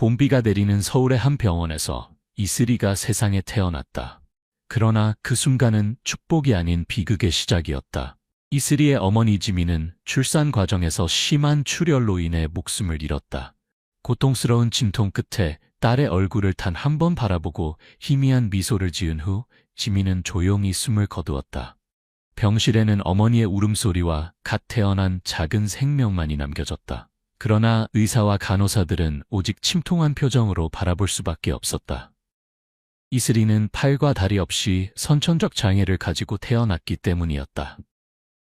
봄비가 내리는 서울의 한 병원에서 이슬이가 세상에 태어났다. 그러나 그 순간은 축복이 아닌 비극의 시작이었다. 이슬이의 어머니 지미는 출산 과정에서 심한 출혈로 인해 목숨을 잃었다. 고통스러운 진통 끝에 딸의 얼굴을 단 한 번 바라보고 희미한 미소를 지은 후 지미는 조용히 숨을 거두었다. 병실에는 어머니의 울음소리와 갓 태어난 작은 생명만이 남겨졌다. 그러나 의사와 간호사들은 오직 침통한 표정으로 바라볼 수밖에 없었다. 이슬이는 팔과 다리 없이 선천적 장애를 가지고 태어났기 때문이었다.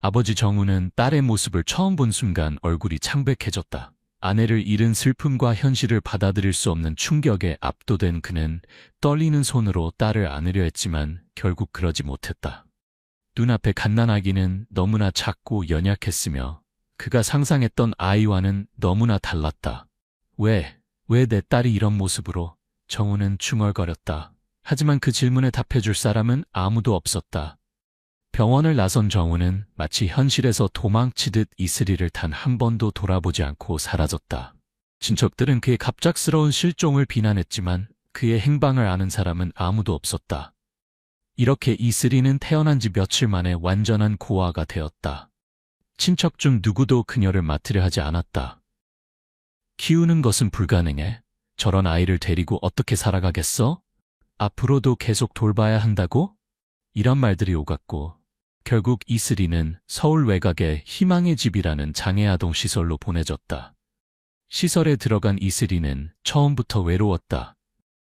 아버지 정우는 딸의 모습을 처음 본 순간 얼굴이 창백해졌다. 아내를 잃은 슬픔과 현실을 받아들일 수 없는 충격에 압도된 그는 떨리는 손으로 딸을 안으려 했지만 결국 그러지 못했다. 눈앞의 갓난아기는 너무나 작고 연약했으며 그가 상상했던 아이와는 너무나 달랐다. 왜 내 딸이 이런 모습으로? 정우는 중얼거렸다. 하지만 그 질문에 답해줄 사람은 아무도 없었다. 병원을 나선 정우는 마치 현실에서 도망치듯 이슬이를 단 한 번도 돌아보지 않고 사라졌다. 친척들은 그의 갑작스러운 실종을 비난했지만 그의 행방을 아는 사람은 아무도 없었다. 이렇게 이슬이는 태어난 지 며칠 만에 완전한 고아가 되었다. 친척 중 누구도 그녀를 맡으려 하지 않았다. 키우는 것은 불가능해. 저런 아이를 데리고 어떻게 살아가겠어? 앞으로도 계속 돌봐야 한다고? 이런 말들이 오갔고 결국 이슬이는 서울 외곽의 희망의 집이라는 장애아동 시설로 보내졌다. 시설에 들어간 이슬이는 처음부터 외로웠다.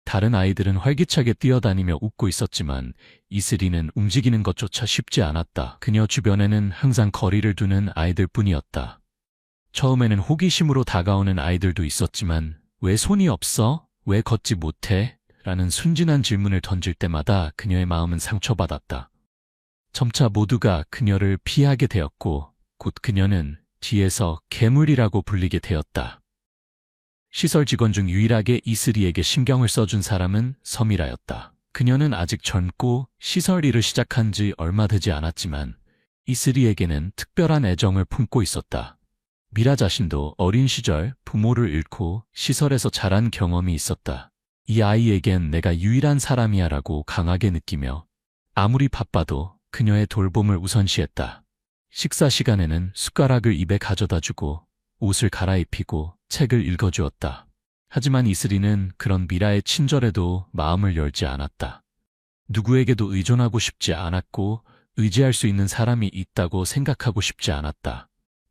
다른 아이들은 활기차게 뛰어다니며 웃고 있었지만 이슬이는 움직이는 것조차 쉽지 않았다. 그녀 주변에는 항상 거리를 두는 아이들 뿐이었다. 처음에는 호기심으로 다가오는 아이들도 있었지만 왜 손이 없어? 왜 걷지 못해? 라는 순진한 질문을 던질 때마다 그녀의 마음은 상처받았다. 점차 모두가 그녀를 피하게 되었고 곧 그녀는 뒤에서 괴물이라고 불리게 되었다. 시설 직원 중 유일하게 이슬이에게 신경을 써준 사람은 서미라였다. 그녀는 아직 젊고 시설 일을 시작한 지 얼마 되지 않았지만 이슬이에게는 특별한 애정을 품고 있었다. 미라 자신도 어린 시절 부모를 잃고 시설에서 자란 경험이 있었다. 이 아이에겐 내가 유일한 사람이야 라고 강하게 느끼며 아무리 바빠도 그녀의 돌봄을 우선시했다. 식사 시간에는 숟가락을 입에 가져다 주고 옷을 갈아입히고 책을 읽어주었다. 하지만 이슬이는 그런 미라의 친절에도 마음을 열지 않았다. 누구에게도 의존하고 싶지 않았고 의지할 수 있는 사람이 있다고 생각하고 싶지 않았다.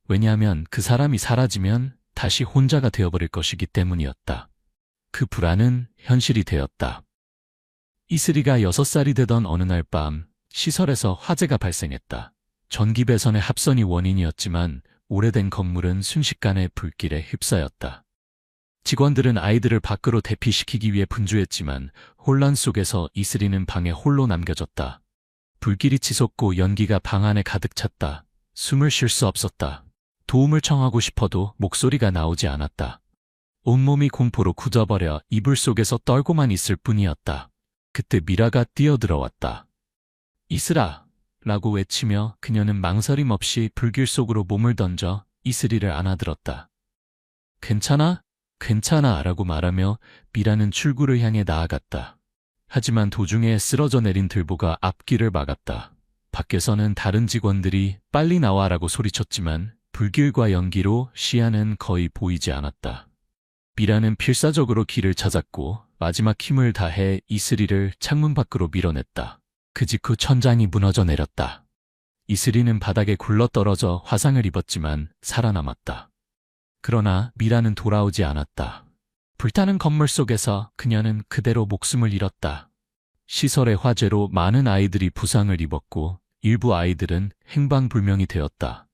왜냐하면 그 사람이 사라지면 다시 혼자가 되어버릴 것이기 때문이었다. 그 불안은 현실이 되었다. 이슬이가 6살이 되던 어느 날 밤 시설에서 화재가 발생했다. 전기 배선의 합선이 원인이었지만 오래된 건물은 순식간에 불길에 휩싸였다. 직원들은 아이들을 밖으로 대피시키기 위해 분주했지만 혼란 속에서 이슬이는 방에 홀로 남겨졌다. 불길이 치솟고 연기가 방 안에 가득 찼다. 숨을 쉴 수 없었다. 도움을 청하고 싶어도 목소리가 나오지 않았다. 온몸이 공포로 굳어버려 이불 속에서 떨고만 있을 뿐이었다. 그때 미라가 뛰어들어왔다. 이슬아! 라고 외치며 그녀는 망설임 없이 불길 속으로 몸을 던져 이슬이를 안아들었다. 괜찮아? 괜찮아 라고 말하며 미라는 출구를 향해 나아갔다. 하지만 도중에 쓰러져 내린 들보가 앞길을 막았다. 밖에서는 다른 직원들이 빨리 나와라고 소리쳤지만 불길과 연기로 시야는 거의 보이지 않았다. 미라는 필사적으로 길을 찾았고 마지막 힘을 다해 이슬이를 창문 밖으로 밀어냈다. 그 직후 천장이 무너져 내렸다. 이슬이는 바닥에 굴러떨어져 화상을 입었지만 살아남았다. 그러나 미라는 돌아오지 않았다. 불타는 건물 속에서 그녀는 그대로 목숨을 잃었다. 시설의 화재로 많은 아이들이 부상을 입었고 일부 아이들은 행방불명이 되었다.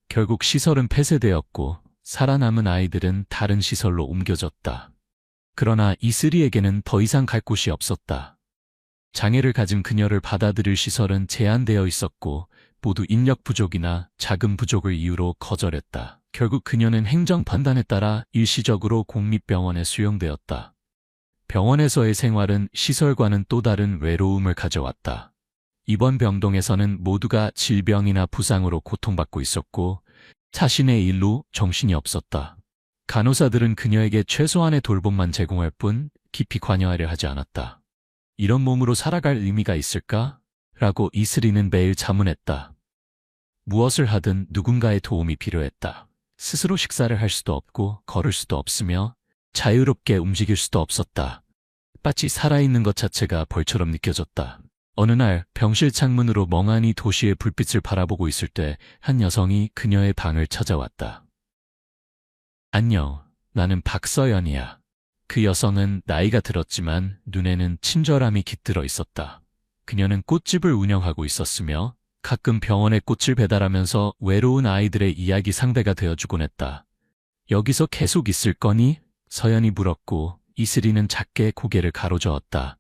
결국 시설은 폐쇄되었고 살아남은 아이들은 다른 시설로 옮겨졌다. 그러나 이슬이에게는 더 이상 갈 곳이 없었다. 장애를 가진 그녀를 받아들일 시설은 제한되어 있었고 모두 인력 부족이나 자금 부족을 이유로 거절했다. 결국 그녀는 행정 판단에 따라 일시적으로 공립병원에 수용되었다. 병원에서의 생활은 시설과는 또 다른 외로움을 가져왔다. 입원 병동에서는 모두가 질병이나 부상으로 고통받고 있었고 자신의 일로 정신이 없었다. 간호사들은 그녀에게 최소한의 돌봄만 제공할 뿐 깊이 관여하려 하지 않았다. 이런 몸으로 살아갈 의미가 있을까? 라고 이슬이는 매일 자문했다. 무엇을 하든 누군가의 도움이 필요했다. 스스로 식사를 할 수도 없고 걸을 수도 없으며 자유롭게 움직일 수도 없었다. 마치 살아있는 것 자체가 벌처럼 느껴졌다. 어느 날 병실 창문으로 멍하니 도시의 불빛을 바라보고 있을 때 한 여성이 그녀의 방을 찾아왔다. 안녕, 나는 박서연이야. 그 여성은 나이가 들었지만 눈에는 친절함이 깃들어 있었다. 그녀는 꽃집을 운영하고 있었으며 가끔 병원에 꽃을 배달하면서 외로운 아이들의 이야기 상대가 되어주곤 했다. 여기서 계속 있을 거니? 서연이 물었고 이슬이는 작게 고개를 가로저었다.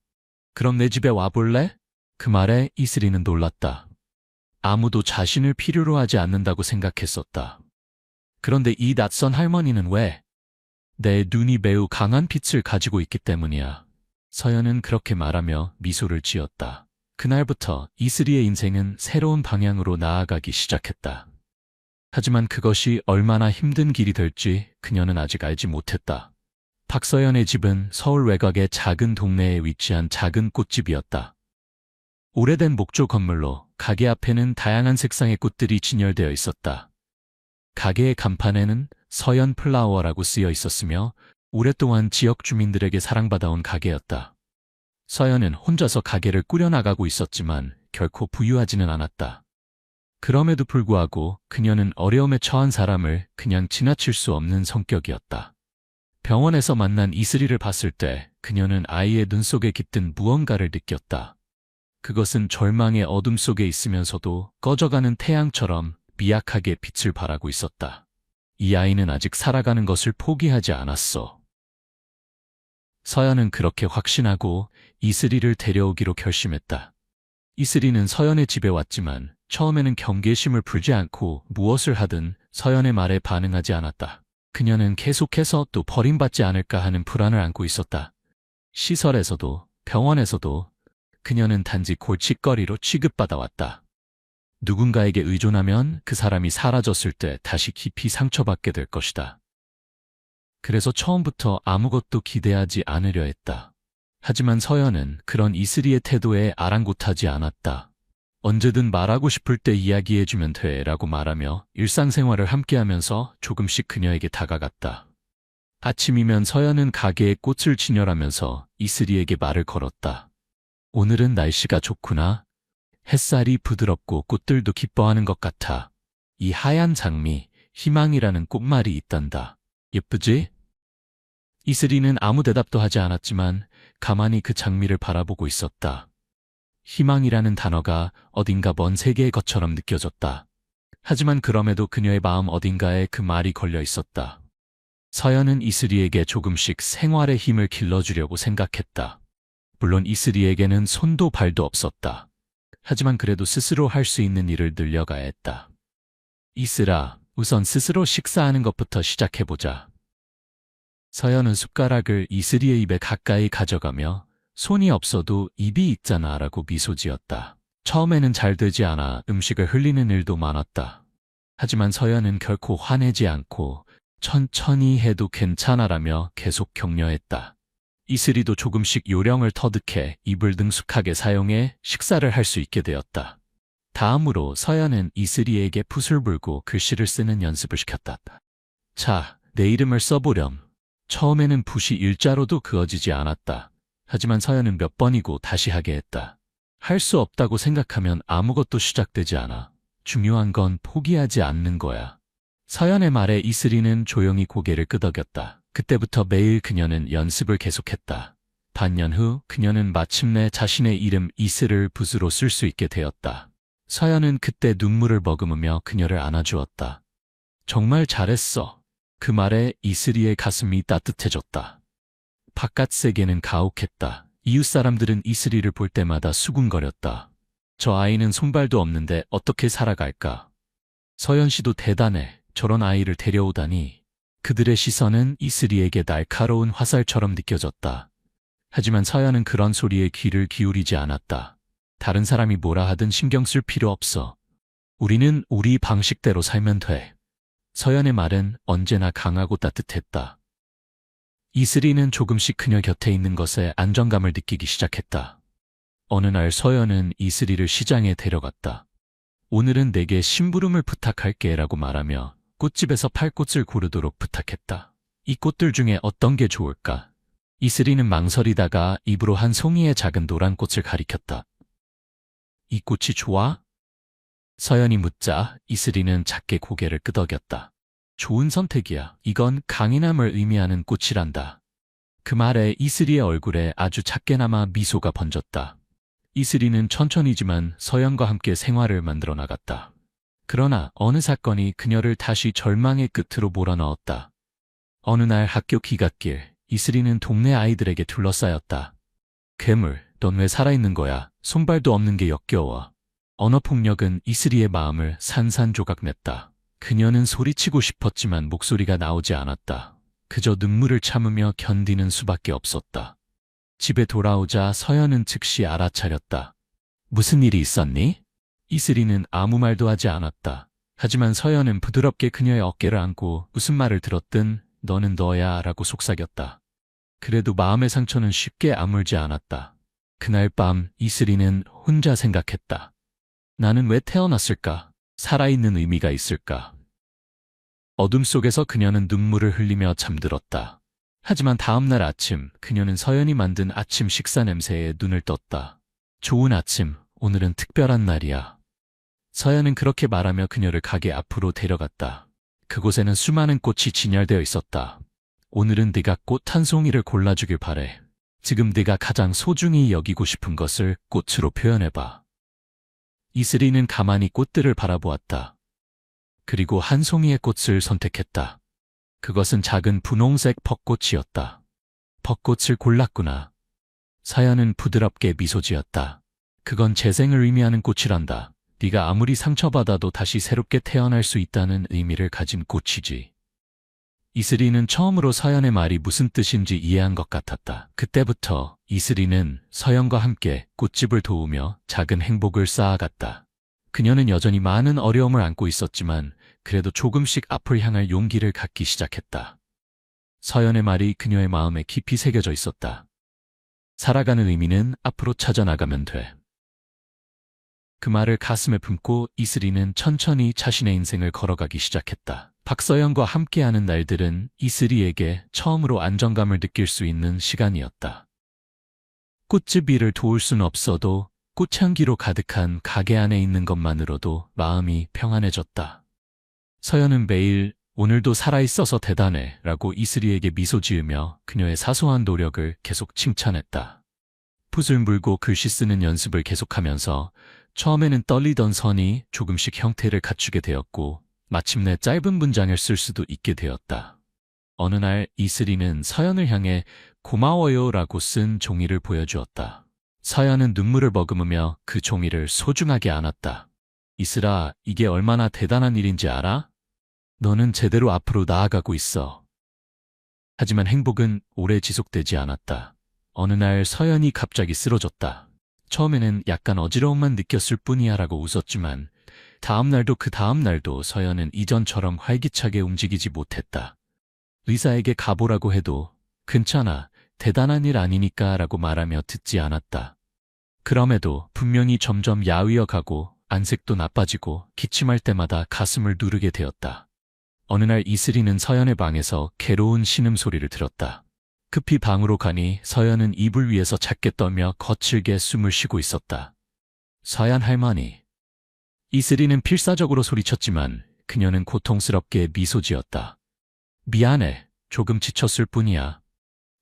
그럼 내 집에 와볼래? 그 말에 이슬이는 놀랐다. 아무도 자신을 필요로 하지 않는다고 생각했었다. 그런데 이 낯선 할머니는 왜? 내 눈이 매우 강한 빛을 가지고 있기 때문이야. 서연은 그렇게 말하며 미소를 지었다. 그날부터 이슬이의 인생은 새로운 방향으로 나아가기 시작했다. 하지만 그것이 얼마나 힘든 길이 될지 그녀는 아직 알지 못했다. 박서연의 집은 서울 외곽의 작은 동네에 위치한 작은 꽃집이었다. 오래된 목조 건물로 가게 앞에는 다양한 색상의 꽃들이 진열되어 있었다. 가게의 간판에는 서연 플라워라고 쓰여 있었으며 오랫동안 지역 주민들에게 사랑받아온 가게였다. 서연은 혼자서 가게를 꾸려나가고 있었지만 결코 부유하지는 않았다. 그럼에도 불구하고 그녀는 어려움에 처한 사람을 그냥 지나칠 수 없는 성격이었다. 병원에서 만난 이슬이를 봤을 때 그녀는 아이의 눈 속에 깃든 무언가를 느꼈다. 그것은 절망의 어둠 속에 있으면서도 꺼져가는 태양처럼 미약하게 빛을 발하고 있었다. 이 아이는 아직 살아가는 것을 포기하지 않았어. 서연은 그렇게 확신하고 이슬이를 데려오기로 결심했다. 이슬이는 서연의 집에 왔지만 처음에는 경계심을 풀지 않고 무엇을 하든 서연의 말에 반응하지 않았다. 그녀는 계속해서 또 버림받지 않을까 하는 불안을 안고 있었다. 시설에서도 병원에서도 그녀는 단지 골칫거리로 취급받아왔다. 누군가에게 의존하면 그 사람이 사라졌을 때 다시 깊이 상처받게 될 것이다. 그래서 처음부터 아무것도 기대하지 않으려 했다. 하지만 서연은 그런 이슬이의 태도에 아랑곳하지 않았다. 언제든 말하고 싶을 때 이야기해주면 돼 라고 말하며 일상생활을 함께하면서 조금씩 그녀에게 다가갔다. 아침이면 서연은 가게에 꽃을 진열하면서 이슬이에게 말을 걸었다. 오늘은 날씨가 좋구나. 햇살이 부드럽고 꽃들도 기뻐하는 것 같아. 이 하얀 장미, 희망이라는 꽃말이 있단다. 예쁘지? 이슬이는 아무 대답도 하지 않았지만 가만히 그 장미를 바라보고 있었다. 희망이라는 단어가 어딘가 먼 세계의 것처럼 느껴졌다. 하지만 그럼에도 그녀의 마음 어딘가에 그 말이 걸려 있었다. 서연은 이슬이에게 조금씩 생활의 힘을 길러주려고 생각했다. 물론 이슬이에게는 손도 발도 없었다. 하지만 그래도 스스로 할 수 있는 일을 늘려가야 했다. 이슬아, 우선 스스로 식사하는 것부터 시작해보자. 서연은 숟가락을 이슬이의 입에 가까이 가져가며 손이 없어도 입이 있잖아 라고 미소 지었다. 처음에는 잘 되지 않아 음식을 흘리는 일도 많았다. 하지만 서연은 결코 화내지 않고 천천히 해도 괜찮아라며 계속 격려했다. 이슬이도 조금씩 요령을 터득해 입을 능숙하게 사용해 식사를 할 수 있게 되었다. 다음으로 서연은 이슬이에게 붓을 불고 글씨를 쓰는 연습을 시켰다. 자, 내 이름을 써보렴. 처음에는 붓이 일자로도 그어지지 않았다. 하지만 서연은 몇 번이고 다시 하게 했다. 할 수 없다고 생각하면 아무것도 시작되지 않아. 중요한 건 포기하지 않는 거야. 서연의 말에 이슬이는 조용히 고개를 끄덕였다. 그때부터 매일 그녀는 연습을 계속했다. 반년 후 그녀는 마침내 자신의 이름 이슬을 붓으로 쓸 수 있게 되었다. 서연은 그때 눈물을 머금으며 그녀를 안아주었다. 정말 잘했어. 그 말에 이슬이의 가슴이 따뜻해졌다. 바깥 세계는 가혹했다. 이웃 사람들은 이슬이를 볼 때마다 수군거렸다. 저 아이는 손발도 없는데 어떻게 살아갈까? 서연 씨도 대단해. 저런 아이를 데려오다니. 그들의 시선은 이슬이에게 날카로운 화살처럼 느껴졌다. 하지만 서연은 그런 소리에 귀를 기울이지 않았다. 다른 사람이 뭐라 하든 신경 쓸 필요 없어. 우리는 우리 방식대로 살면 돼. 서연의 말은 언제나 강하고 따뜻했다. 이슬이는 조금씩 그녀 곁에 있는 것에 안정감을 느끼기 시작했다. 어느 날 서연은 이슬이를 시장에 데려갔다. 오늘은 내게 심부름을 부탁할게 라고 말하며 꽃집에서 팔 꽃을 고르도록 부탁했다. 이 꽃들 중에 어떤 게 좋을까? 이슬이는 망설이다가 입으로 한 송이의 작은 노란 꽃을 가리켰다. 이 꽃이 좋아? 서연이 묻자 이슬이는 작게 고개를 끄덕였다. 좋은 선택이야. 이건 강인함을 의미하는 꽃이란다. 그 말에 이슬이의 얼굴에 아주 작게나마 미소가 번졌다. 이슬이는 천천히지만 서연과 함께 생활을 만들어 나갔다. 그러나 어느 사건이 그녀를 다시 절망의 끝으로 몰아넣었다. 어느 날 학교 귀갓길, 이슬이는 동네 아이들에게 둘러싸였다. 괴물, 넌 왜 살아있는 거야? 손발도 없는 게 역겨워. 언어폭력은 이슬이의 마음을 산산조각 냈다. 그녀는 소리치고 싶었지만 목소리가 나오지 않았다. 그저 눈물을 참으며 견디는 수밖에 없었다. 집에 돌아오자 서연은 즉시 알아차렸다. 무슨 일이 있었니? 이슬이는 아무 말도 하지 않았다. 하지만 서연은 부드럽게 그녀의 어깨를 안고 무슨 말을 들었든 너는 너야 라고 속삭였다. 그래도 마음의 상처는 쉽게 아물지 않았다. 그날 밤 이슬이는 혼자 생각했다. 나는 왜 태어났을까? 살아있는 의미가 있을까? 어둠 속에서 그녀는 눈물을 흘리며 잠들었다. 하지만 다음 날 아침 그녀는 서연이 만든 아침 식사 냄새에 눈을 떴다. 좋은 아침, 오늘은 특별한 날이야. 서연은 그렇게 말하며 그녀를 가게 앞으로 데려갔다. 그곳에는 수많은 꽃이 진열되어 있었다. 오늘은 네가 꽃 한 송이를 골라주길 바래. 지금 네가 가장 소중히 여기고 싶은 것을 꽃으로 표현해봐. 이슬이는 가만히 꽃들을 바라보았다. 그리고 한 송이의 꽃을 선택했다. 그것은 작은 분홍색 벚꽃이었다. 벚꽃을 골랐구나. 서연은 부드럽게 미소 지었다. 그건 재생을 의미하는 꽃이란다. 네가 아무리 상처받아도 다시 새롭게 태어날 수 있다는 의미를 가진 꽃이지. 이슬이는 처음으로 서연의 말이 무슨 뜻인지 이해한 것 같았다. 그때부터 이슬이는 서연과 함께 꽃집을 도우며 작은 행복을 쌓아갔다. 그녀는 여전히 많은 어려움을 안고 있었지만 그래도 조금씩 앞을 향할 용기를 갖기 시작했다. 서연의 말이 그녀의 마음에 깊이 새겨져 있었다. 살아가는 의미는 앞으로 찾아나가면 돼. 그 말을 가슴에 품고 이슬이는 천천히 자신의 인생을 걸어가기 시작했다. 박서연과 함께하는 날들은 이슬이에게 처음으로 안정감을 느낄 수 있는 시간이었다. 꽃집 일을 도울 수는 없어도 꽃향기로 가득한 가게 안에 있는 것만으로도 마음이 평안해졌다. 서연은 매일 오늘도 살아있어서 대단해 라고 이슬이에게 미소 지으며 그녀의 사소한 노력을 계속 칭찬했다. 붓을 물고 글씨 쓰는 연습을 계속하면서 처음에는 떨리던 선이 조금씩 형태를 갖추게 되었고 마침내 짧은 문장을 쓸 수도 있게 되었다. 어느 날 이슬이는 서연을 향해 고마워요 라고 쓴 종이를 보여주었다. 서연은 눈물을 머금으며 그 종이를 소중하게 안았다. 이슬아, 이게 얼마나 대단한 일인지 알아? 너는 제대로 앞으로 나아가고 있어. 하지만 행복은 오래 지속되지 않았다. 어느 날 서연이 갑자기 쓰러졌다. 처음에는 약간 어지러움만 느꼈을 뿐이야 라고 웃었지만 다음 날도 그 다음 날도 서연은 이전처럼 활기차게 움직이지 못했다. 의사에게 가보라고 해도 괜찮아, 대단한 일 아니니까 라고 말하며 듣지 않았다. 그럼에도 분명히 점점 야위어가고 안색도 나빠지고 기침할 때마다 가슴을 누르게 되었다. 어느 날 이슬이는 서연의 방에서 괴로운 신음소리를 들었다. 급히 방으로 가니 서연은 이불 위에서 작게 떨며 거칠게 숨을 쉬고 있었다. 서연 할머니. 이슬이는 필사적으로 소리쳤지만 그녀는 고통스럽게 미소 지었다. 미안해, 조금 지쳤을 뿐이야.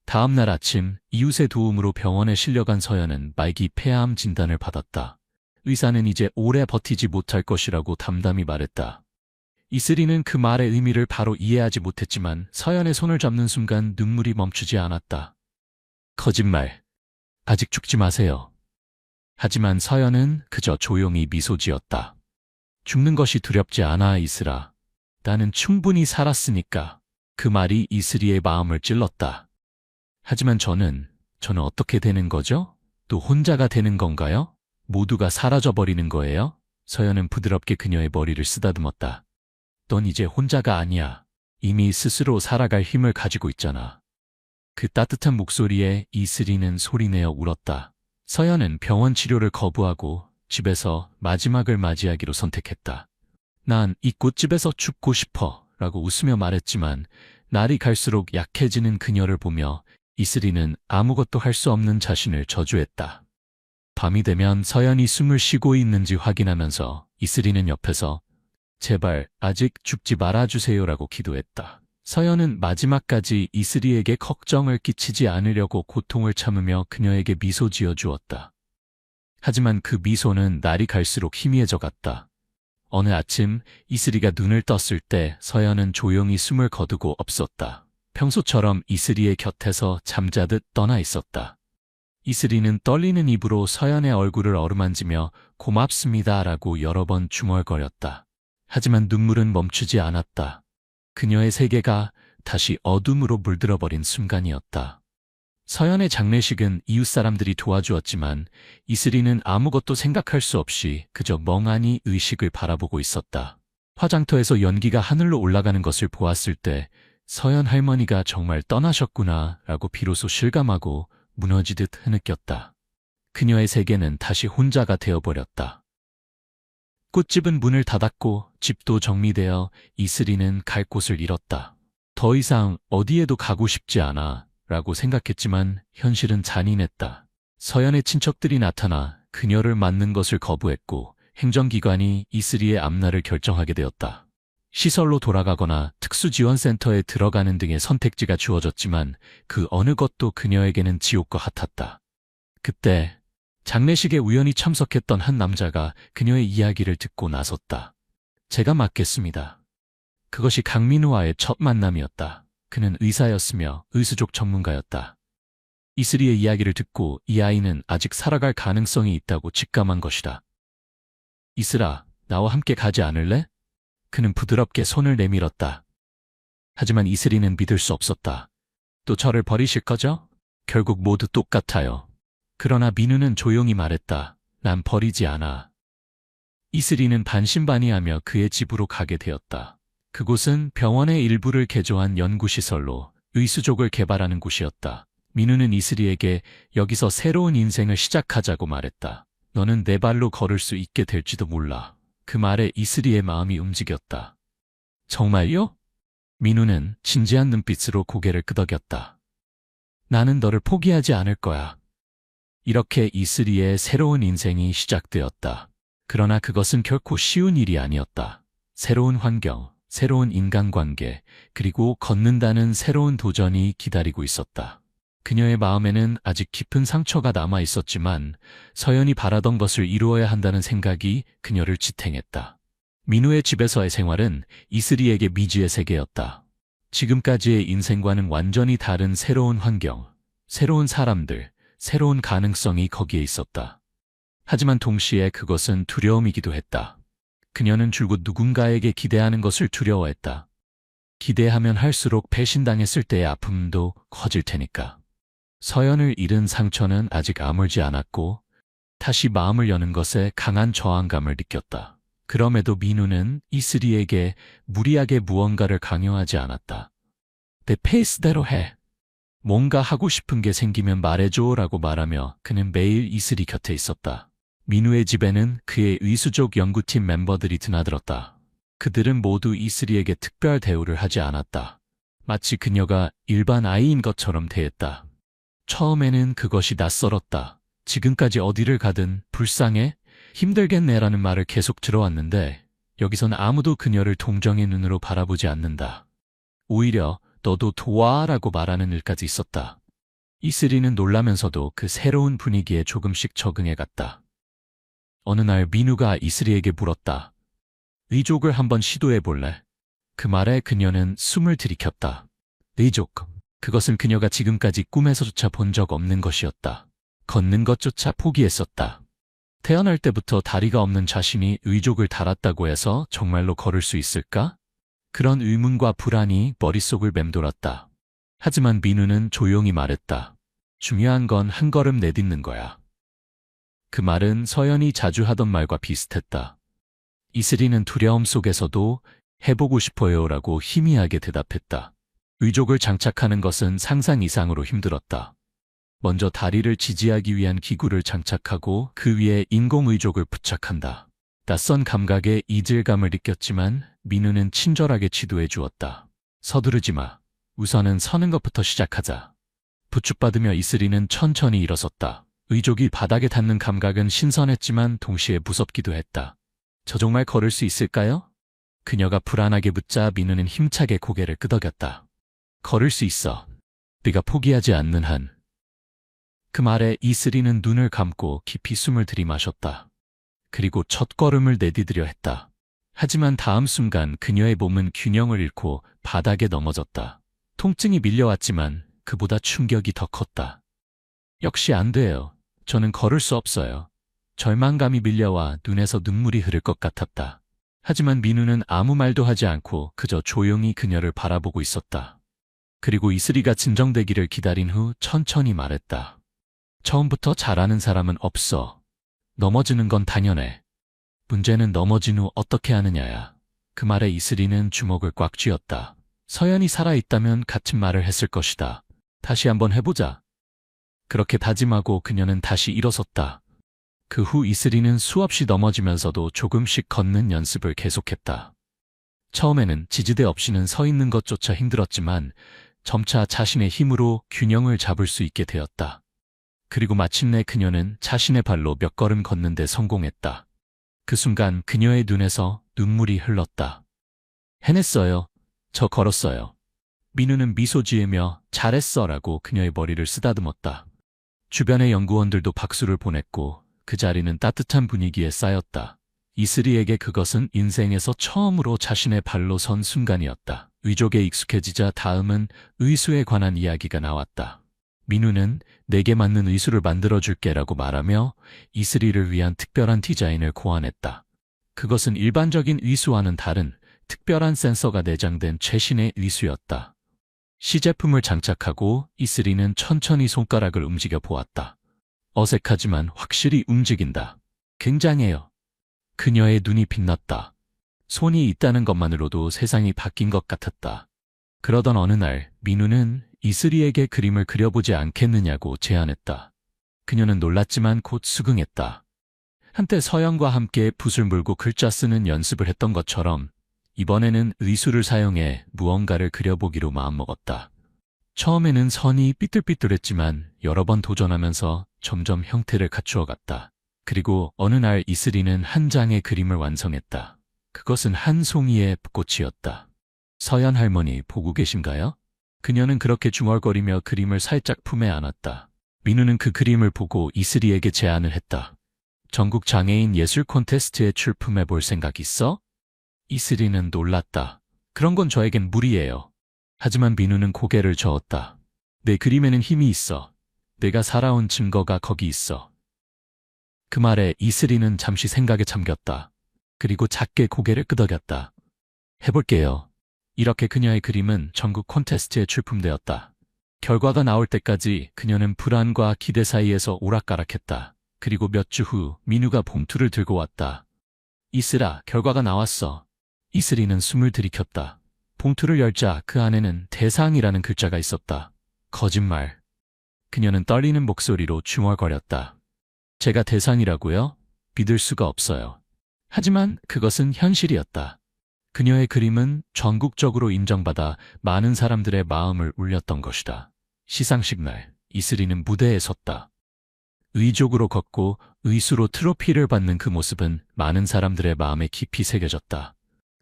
다음 날 아침 이웃의 도움으로 병원에 실려간 서연은 말기 폐암 진단을 받았다. 의사는 이제 오래 버티지 못할 것이라고 담담히 말했다. 이슬이는 그 말의 의미를 바로 이해하지 못했지만 서연의 손을 잡는 순간 눈물이 멈추지 않았다. 거짓말. 아직 죽지 마세요. 하지만 서연은 그저 조용히 미소 지었다. 죽는 것이 두렵지 않아, 이슬아. 나는 충분히 살았으니까. 그 말이 이슬이의 마음을 찔렀다. 하지만 저는 어떻게 되는 거죠? 또 혼자가 되는 건가요? 모두가 사라져버리는 거예요? 서연은 부드럽게 그녀의 머리를 쓰다듬었다. 넌 이제 혼자가 아니야. 이미 스스로 살아갈 힘을 가지고 있잖아. 그 따뜻한 목소리에 이슬이는 소리내어 울었다. 서연은 병원 치료를 거부하고 집에서 마지막을 맞이하기로 선택했다. 난 이 꽃집에서 죽고 싶어 라고 웃으며 말했지만 날이 갈수록 약해지는 그녀를 보며 이슬이는 아무것도 할 수 없는 자신을 저주했다. 밤이 되면 서연이 숨을 쉬고 있는지 확인하면서 이슬이는 옆에서 제발 아직 죽지 말아주세요라고 기도했다. 서연은 마지막까지 이슬이에게 걱정을 끼치지 않으려고 고통을 참으며 그녀에게 미소 지어주었다. 하지만 그 미소는 날이 갈수록 희미해져 갔다. 어느 아침 이슬이가 눈을 떴을 때 서연은 조용히 숨을 거두고 없었다. 평소처럼 이슬이의 곁에서 잠자듯 떠나 있었다. 이슬이는 떨리는 입으로 서연의 얼굴을 어루만지며 고맙습니다라고 여러 번 중얼거렸다. 하지만 눈물은 멈추지 않았다. 그녀의 세계가 다시 어둠으로 물들어버린 순간이었다. 서연의 장례식은 이웃 사람들이 도와주었지만 이슬이는 아무것도 생각할 수 없이 그저 멍하니 의식을 바라보고 있었다. 화장터에서 연기가 하늘로 올라가는 것을 보았을 때 서연 할머니가 정말 떠나셨구나 라고 비로소 실감하고 무너지듯 흐느꼈다. 그녀의 세계는 다시 혼자가 되어버렸다. 꽃집은 문을 닫았고 집도 정리되어 이슬이는 갈 곳을 잃었다. 더 이상 어디에도 가고 싶지 않아 라고 생각했지만 현실은 잔인했다. 서연의 친척들이 나타나 그녀를 맞는 것을 거부했고 행정기관이 이슬이의 앞날을 결정하게 되었다. 시설로 돌아가거나 특수지원센터에 들어가는 등의 선택지가 주어졌지만 그 어느 것도 그녀에게는 지옥과 같았다. 그때 장례식에 우연히 참석했던 한 남자가 그녀의 이야기를 듣고 나섰다. 제가 맡겠습니다. 그것이 강민우와의 첫 만남이었다. 그는 의사였으며 의수족 전문가였다. 이슬이의 이야기를 듣고 이 아이는 아직 살아갈 가능성이 있다고 직감한 것이다. 이슬아, 나와 함께 가지 않을래? 그는 부드럽게 손을 내밀었다. 하지만 이슬이는 믿을 수 없었다. 또 저를 버리실 거죠? 결국 모두 똑같아요. 그러나 민우는 조용히 말했다. 난 버리지 않아. 이슬이는 반신반의하며 그의 집으로 가게 되었다. 그곳은 병원의 일부를 개조한 연구시설로 의수족을 개발하는 곳이었다. 민우는 이슬이에게 여기서 새로운 인생을 시작하자고 말했다. 너는 내 발로 걸을 수 있게 될지도 몰라. 그 말에 이슬이의 마음이 움직였다. 정말요? 민우는 진지한 눈빛으로 고개를 끄덕였다. 나는 너를 포기하지 않을 거야. 이렇게 이슬이의 새로운 인생이 시작되었다. 그러나 그것은 결코 쉬운 일이 아니었다. 새로운 환경, 새로운 인간관계, 그리고 걷는다는 새로운 도전이 기다리고 있었다. 그녀의 마음에는 아직 깊은 상처가 남아 있었지만 서연이 바라던 것을 이루어야 한다는 생각이 그녀를 지탱했다. 민우의 집에서의 생활은 이슬이에게 미지의 세계였다. 지금까지의 인생과는 완전히 다른 새로운 환경, 새로운 사람들, 새로운 가능성이 거기에 있었다. 하지만 동시에 그것은 두려움이기도 했다. 그녀는 줄곧 누군가에게 기대하는 것을 두려워했다. 기대하면 할수록 배신당했을 때의 아픔도 커질 테니까. 서연을 잃은 상처는 아직 아물지 않았고 다시 마음을 여는 것에 강한 저항감을 느꼈다. 그럼에도 민우는 이슬이에게 무리하게 무언가를 강요하지 않았다. 내 페이스대로 해. 뭔가 하고 싶은 게 생기면 말해줘 라고 말하며 그는 매일 이슬이 곁에 있었다. 민우의 집에는 그의 의수족 연구팀 멤버들이 드나들었다. 그들은 모두 이슬이에게 특별 대우를 하지 않았다. 마치 그녀가 일반 아이인 것처럼 대했다. 처음에는 그것이 낯설었다. 지금까지 어디를 가든 불쌍해? 힘들겠네라는 말을 계속 들어왔는데 여기선 아무도 그녀를 동정의 눈으로 바라보지 않는다. 오히려 너도 도와라고 말하는 일까지 있었다. 이슬이는 놀라면서도 그 새로운 분위기에 조금씩 적응해갔다. 어느 날 민우가 이슬이에게 물었다. 의족을 한번 시도해볼래? 그 말에 그녀는 숨을 들이켰다. 의족. 그것은 그녀가 지금까지 꿈에서조차 본 적 없는 것이었다. 걷는 것조차 포기했었다. 태어날 때부터 다리가 없는 자신이 의족을 달았다고 해서 정말로 걸을 수 있을까? 그런 의문과 불안이 머릿속을 맴돌았다. 하지만 민우는 조용히 말했다. 중요한 건 한 걸음 내딛는 거야. 그 말은 서연이 자주 하던 말과 비슷했다. 이슬이는 두려움 속에서도 해보고 싶어요라고 희미하게 대답했다. 의족을 장착하는 것은 상상 이상으로 힘들었다. 먼저 다리를 지지하기 위한 기구를 장착하고 그 위에 인공의족을 부착한다. 낯선 감각에 이질감을 느꼈지만 민우는 친절하게 지도해 주었다. 서두르지 마. 우선은 서는 것부터 시작하자. 부축받으며 이슬이는 천천히 일어섰다. 의족이 바닥에 닿는 감각은 신선했지만 동시에 무섭기도 했다. 저 정말 걸을 수 있을까요? 그녀가 불안하게 묻자 민우는 힘차게 고개를 끄덕였다. 걸을 수 있어. 네가 포기하지 않는 한. 그 말에 이슬이는 눈을 감고 깊이 숨을 들이마셨다. 그리고 첫 걸음을 내디디려 했다. 하지만 다음 순간 그녀의 몸은 균형을 잃고 바닥에 넘어졌다. 통증이 밀려왔지만 그보다 충격이 더 컸다. 역시 안 돼요. 저는 걸을 수 없어요. 절망감이 밀려와 눈에서 눈물이 흐를 것 같았다. 하지만 민우는 아무 말도 하지 않고 그저 조용히 그녀를 바라보고 있었다. 그리고 이슬이가 진정되기를 기다린 후 천천히 말했다. 처음부터 잘하는 사람은 없어. 넘어지는 건 당연해. 문제는 넘어진 후 어떻게 하느냐야. 그 말에 이슬이는 주먹을 꽉 쥐었다. 서연이 살아있다면 같은 말을 했을 것이다. 다시 한번 해보자. 그렇게 다짐하고 그녀는 다시 일어섰다. 그 후 이슬이는 수없이 넘어지면서도 조금씩 걷는 연습을 계속했다. 처음에는 지지대 없이는 서 있는 것조차 힘들었지만 점차 자신의 힘으로 균형을 잡을 수 있게 되었다. 그리고 마침내 그녀는 자신의 발로 몇 걸음 걷는 데 성공했다. 그 순간 그녀의 눈에서 눈물이 흘렀다. 해냈어요. 저 걸었어요. 민우는 미소 지으며 잘했어라고 그녀의 머리를 쓰다듬었다. 주변의 연구원들도 박수를 보냈고 그 자리는 따뜻한 분위기에 쌓였다. 이슬이에게 그것은 인생에서 처음으로 자신의 발로 선 순간이었다. 의족에 익숙해지자 다음은 의수에 관한 이야기가 나왔다. 민우는 내게 맞는 의수를 만들어줄게라고 말하며 이슬이를 위한 특별한 디자인을 고안했다. 그것은 일반적인 의수와는 다른 특별한 센서가 내장된 최신의 의수였다. 시제품을 장착하고 이슬이는 천천히 손가락을 움직여 보았다. 어색하지만 확실히 움직인다. 굉장해요. 그녀의 눈이 빛났다. 손이 있다는 것만으로도 세상이 바뀐 것 같았다. 그러던 어느 날 민우는 이슬이에게 그림을 그려보지 않겠느냐고 제안했다. 그녀는 놀랐지만 곧 수긍했다. 한때 서연과 함께 붓을 물고 글자 쓰는 연습을 했던 것처럼 이번에는 의수를 사용해 무언가를 그려보기로 마음먹었다. 처음에는 선이 삐뚤삐뚤했지만 여러 번 도전하면서 점점 형태를 갖추어갔다. 그리고 어느 날 이슬이는 한 장의 그림을 완성했다. 그것은 한 송이의 붓꽃이었다. 서연 할머니 보고 계신가요? 그녀는 그렇게 중얼거리며 그림을 살짝 품에 안았다. 민우는 그 그림을 보고 이슬이에게 제안을 했다. 전국 장애인 예술 콘테스트에 출품해 볼 생각 있어? 이슬이는 놀랐다. 그런 건 저에겐 무리예요. 하지만 민우는 고개를 저었다. 내 그림에는 힘이 있어. 내가 살아온 증거가 거기 있어. 그 말에 이슬이는 잠시 생각에 잠겼다. 그리고 작게 고개를 끄덕였다. 해볼게요. 이렇게 그녀의 그림은 전국 콘테스트에 출품되었다. 결과가 나올 때까지 그녀는 불안과 기대 사이에서 오락가락했다. 그리고 몇 주 후 민우가 봉투를 들고 왔다. 이슬아, 결과가 나왔어. 이슬이는 숨을 들이켰다. 봉투를 열자 그 안에는 대상이라는 글자가 있었다. 거짓말. 그녀는 떨리는 목소리로 중얼거렸다. 제가 대상이라고요? 믿을 수가 없어요. 하지만 그것은 현실이었다. 그녀의 그림은 전국적으로 인정받아 많은 사람들의 마음을 울렸던 것이다. 시상식 날, 이슬이는 무대에 섰다. 의족으로 걷고 의수로 트로피를 받는 그 모습은 많은 사람들의 마음에 깊이 새겨졌다.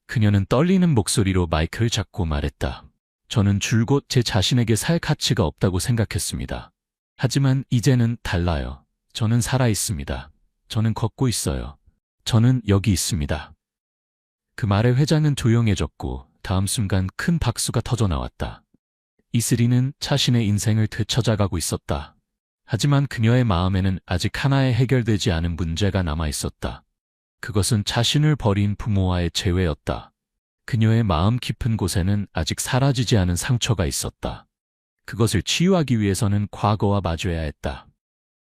그녀는 떨리는 목소리로 마이크를 잡고 말했다. 저는 줄곧 제 자신에게 살 가치가 없다고 생각했습니다. 하지만 이제는 달라요. 저는 살아있습니다. 저는 걷고 있어요. 저는 여기 있습니다. 그 말에 회장은 조용해졌고 다음 순간 큰 박수가 터져 나왔다. 이슬이는 자신의 인생을 되찾아가고 있었다. 하지만 그녀의 마음에는 아직 하나의 해결되지 않은 문제가 남아 있었다. 그것은 자신을 버린 부모와의 재회였다. 그녀의 마음 깊은 곳에는 아직 사라지지 않은 상처가 있었다. 그것을 치유하기 위해서는 과거와 마주해야 했다.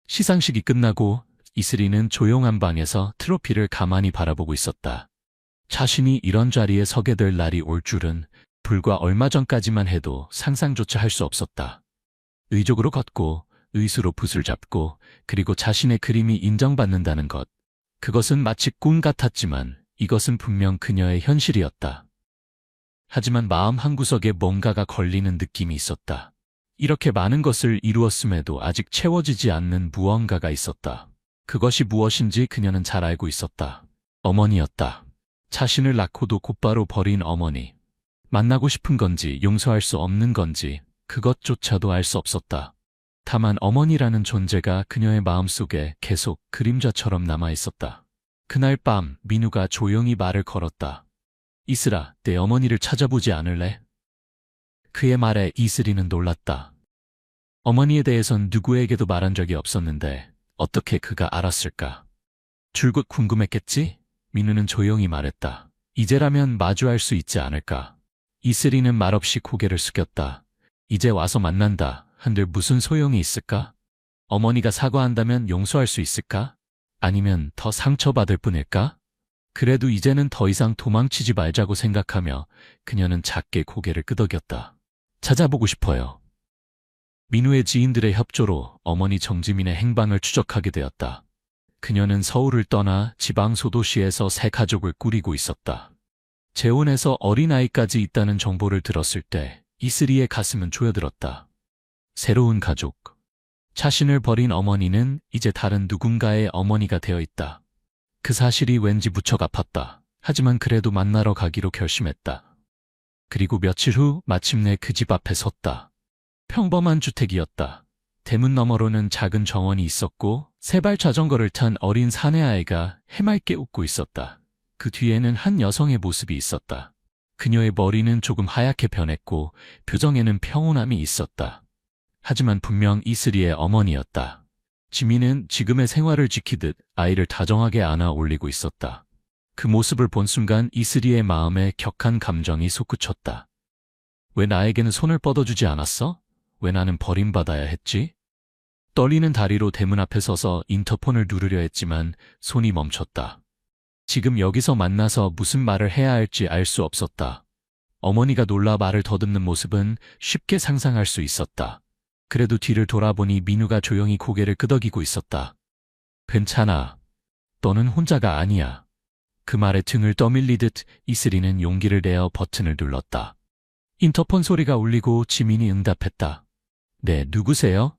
시상식이 끝나고 이슬이는 조용한 방에서 트로피를 가만히 바라보고 있었다. 자신이 이런 자리에 서게 될 날이 올 줄은 불과 얼마 전까지만 해도 상상조차 할 수 없었다. 의족으로 걷고 의수로 붓을 잡고 그리고 자신의 그림이 인정받는다는 것. 그것은 마치 꿈 같았지만 이것은 분명 그녀의 현실이었다. 하지만 마음 한구석에 뭔가가 걸리는 느낌이 있었다. 이렇게 많은 것을 이루었음에도 아직 채워지지 않는 무언가가 있었다. 그것이 무엇인지 그녀는 잘 알고 있었다. 어머니였다. 자신을 낳고도 곧바로 버린 어머니. 만나고 싶은 건지 용서할 수 없는 건지 그것조차도 알 수 없었다. 다만 어머니라는 존재가 그녀의 마음속에 계속 그림자처럼 남아있었다. 그날 밤 민우가 조용히 말을 걸었다. 이슬아, 내 어머니를 찾아보지 않을래? 그의 말에 이슬이는 놀랐다. 어머니에 대해선 누구에게도 말한 적이 없었는데 어떻게 그가 알았을까? 줄곧 궁금했겠지? 민우는 조용히 말했다. 이제라면 마주할 수 있지 않을까? 이슬이는 말없이 고개를 숙였다. 이제 와서 만난다 한들 무슨 소용이 있을까? 어머니가 사과한다면 용서할 수 있을까? 아니면 더 상처받을 뿐일까? 그래도 이제는 더 이상 도망치지 말자고 생각하며 그녀는 작게 고개를 끄덕였다. 찾아보고 싶어요. 민우의 지인들의 협조로 어머니 정지민의 행방을 추적하게 되었다. 그녀는 서울을 떠나 지방 소도시에서 새 가족을 꾸리고 있었다. 재혼해서 어린아이까지 있다는 정보를 들었을 때 이슬이의 가슴은 조여들었다. 새로운 가족. 자신을 버린 어머니는 이제 다른 누군가의 어머니가 되어 있다. 그 사실이 왠지 무척 아팠다. 하지만 그래도 만나러 가기로 결심했다. 그리고 며칠 후 마침내 그 집 앞에 섰다. 평범한 주택이었다. 대문 너머로는 작은 정원이 있었고 세발 자전거를 탄 어린 사내아이가 해맑게 웃고 있었다. 그 뒤에는 한 여성의 모습이 있었다. 그녀의 머리는 조금 하얗게 변했고 표정에는 평온함이 있었다. 하지만 분명 이슬이의 어머니였다. 지민은 지금의 생활을 지키듯 아이를 다정하게 안아 올리고 있었다. 그 모습을 본 순간 이슬이의 마음에 격한 감정이 솟구쳤다. 왜 나에게는 손을 뻗어주지 않았어? 왜 나는 버림받아야 했지? 떨리는 다리로 대문 앞에 서서 인터폰을 누르려 했지만 손이 멈췄다. 지금 여기서 만나서 무슨 말을 해야 할지 알 수 없었다. 어머니가 놀라 말을 더듬는 모습은 쉽게 상상할 수 있었다. 그래도 뒤를 돌아보니 민우가 조용히 고개를 끄덕이고 있었다. 괜찮아. 너는 혼자가 아니야. 그 말에 등을 떠밀리듯 이슬이는 용기를 내어 버튼을 눌렀다. 인터폰 소리가 울리고 지민이 응답했다. 네, 누구세요?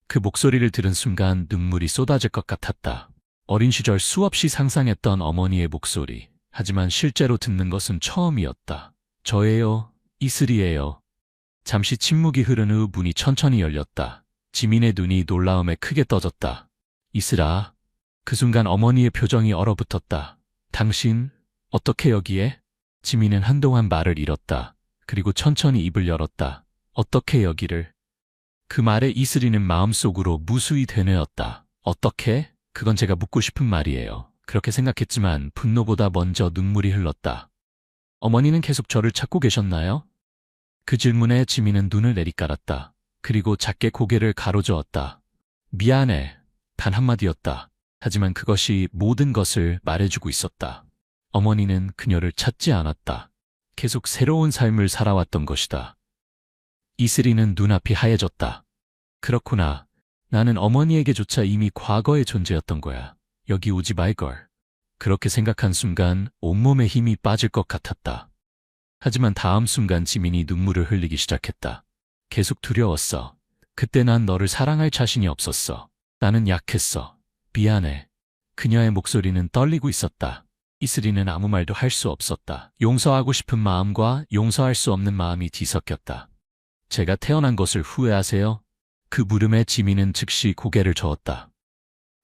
그 목소리를 들은 순간 눈물이 쏟아질 것 같았다. 어린 시절 수없이 상상했던 어머니의 목소리. 하지만 실제로 듣는 것은 처음이었다. 저예요. 이슬이에요. 잠시 침묵이 흐른 후 문이 천천히 열렸다. 지민의 눈이 놀라움에 크게 떠졌다. 이슬아. 그 순간 어머니의 표정이 얼어붙었다. 당신, 어떻게 여기에? 지민은 한동안 말을 잃었다. 그리고 천천히 입을 열었다. 어떻게 여기를? 그 말에 이슬이는 마음속으로 무수히 되뇌었다. 어떻게? 그건 제가 묻고 싶은 말이에요. 그렇게 생각했지만 분노보다 먼저 눈물이 흘렀다. 어머니는 계속 저를 찾고 계셨나요? 그 질문에 지민은 눈을 내리깔았다. 그리고 작게 고개를 가로저었다. 미안해. 단 한마디였다. 하지만 그것이 모든 것을 말해주고 있었다. 어머니는 그녀를 찾지 않았다. 계속 새로운 삶을 살아왔던 것이다. 이슬이는 눈앞이 하얘졌다. 그렇구나. 나는 어머니에게조차 이미 과거의 존재였던 거야. 여기 오지 말걸. 그렇게 생각한 순간 온몸에 힘이 빠질 것 같았다. 하지만 다음 순간 지민이 눈물을 흘리기 시작했다. 계속 두려웠어. 그때 난 너를 사랑할 자신이 없었어. 나는 약했어. 미안해. 그녀의 목소리는 떨리고 있었다. 이슬이는 아무 말도 할 수 없었다. 용서하고 싶은 마음과 용서할 수 없는 마음이 뒤섞였다. 제가 태어난 것을 후회하세요? 그 물음에 지민은 즉시 고개를 저었다.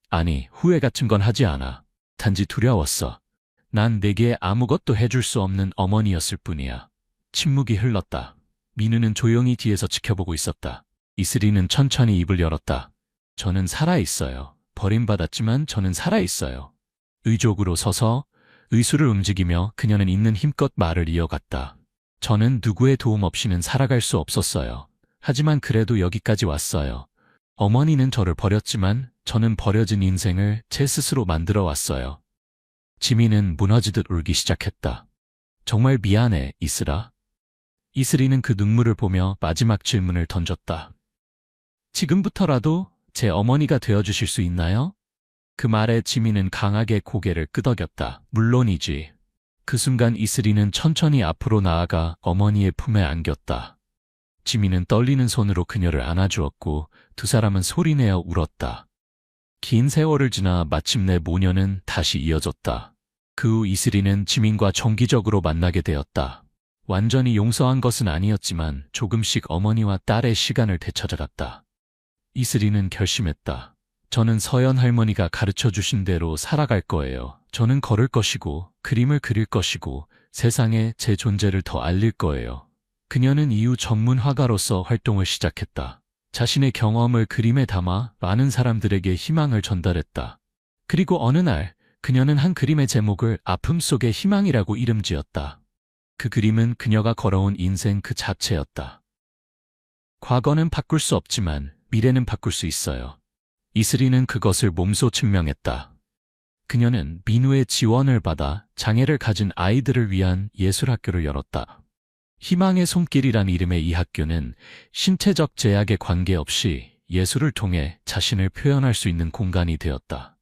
아니, 후회 같은 건 하지 않아. 단지 두려웠어. 난 내게 아무것도 해줄 수 없는 어머니였을 뿐이야. 침묵이 흘렀다. 민우는 조용히 뒤에서 지켜보고 있었다. 이슬이는 천천히 입을 열었다. 저는 살아있어요. 버림받았지만 저는 살아있어요. 의족으로 서서 의수를 움직이며 그녀는 있는 힘껏 말을 이어갔다. 저는 누구의 도움 없이는 살아갈 수 없었어요. 하지만 그래도 여기까지 왔어요. 어머니는 저를 버렸지만 저는 버려진 인생을 제 스스로 만들어 왔어요. 지민은 무너지듯 울기 시작했다. 정말 미안해, 이슬아. 이슬이는 그 눈물을 보며 마지막 질문을 던졌다. 지금부터라도 제 어머니가 되어주실 수 있나요? 그 말에 지민은 강하게 고개를 끄덕였다. 물론이지. 그 순간 이슬이는 천천히 앞으로 나아가 어머니의 품에 안겼다. 지민은 떨리는 손으로 그녀를 안아주었고 두 사람은 소리내어 울었다. 긴 세월을 지나 마침내 모녀는 다시 이어졌다. 그 후 이슬이는 지민과 정기적으로 만나게 되었다. 완전히 용서한 것은 아니었지만 조금씩 어머니와 딸의 시간을 되찾아갔다. 이슬이는 결심했다. 저는 서연 할머니가 가르쳐 주신 대로 살아갈 거예요. 저는 걸을 것이고 그림을 그릴 것이고 세상에 제 존재를 더 알릴 거예요. 그녀는 이후 전문 화가로서 활동을 시작했다. 자신의 경험을 그림에 담아 많은 사람들에게 희망을 전달했다. 그리고 어느 날 그녀는 한 그림의 제목을 아픔 속의 희망이라고 이름지었다. 그 그림은 그녀가 걸어온 인생 그 자체였다. 과거는 바꿀 수 없지만 미래는 바꿀 수 있어요. 이슬이는 그것을 몸소 증명했다. 그녀는 민우의 지원을 받아 장애를 가진 아이들을 위한 예술학교를 열었다. 희망의 손길이란 이름의 이 학교는 신체적 제약에 관계없이 예술을 통해 자신을 표현할 수 있는 공간이 되었다.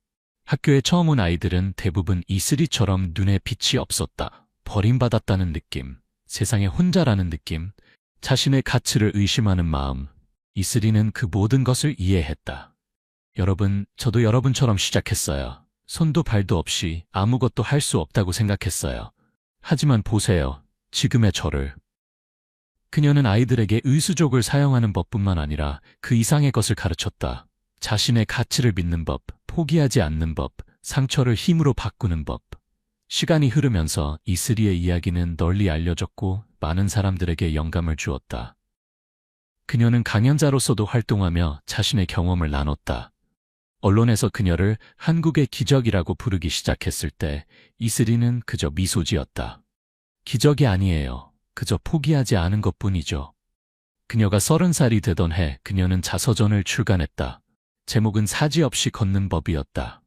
학교에 처음 온 아이들은 대부분 이슬이처럼 눈에 빛이 없었다. 버림받았다는 느낌, 세상에 혼자라는 느낌, 자신의 가치를 의심하는 마음. 이슬이는 그 모든 것을 이해했다. 여러분, 저도 여러분처럼 시작했어요. 손도 발도 없이 아무것도 할 수 없다고 생각했어요. 하지만 보세요, 지금의 저를. 그녀는 아이들에게 의수족을 사용하는 법뿐만 아니라 그 이상의 것을 가르쳤다. 자신의 가치를 믿는 법, 포기하지 않는 법, 상처를 힘으로 바꾸는 법. 시간이 흐르면서 이슬이의 이야기는 널리 알려졌고 많은 사람들에게 영감을 주었다. 그녀는 강연자로서도 활동하며 자신의 경험을 나눴다. 언론에서 그녀를 한국의 기적이라고 부르기 시작했을 때 이슬이는 그저 미소 지었다. 기적이 아니에요. 그저 포기하지 않은 것뿐이죠. 그녀가 30살이 되던 해 그녀는 자서전을 출간했다. 제목은 사지 없이 걷는 법이었다.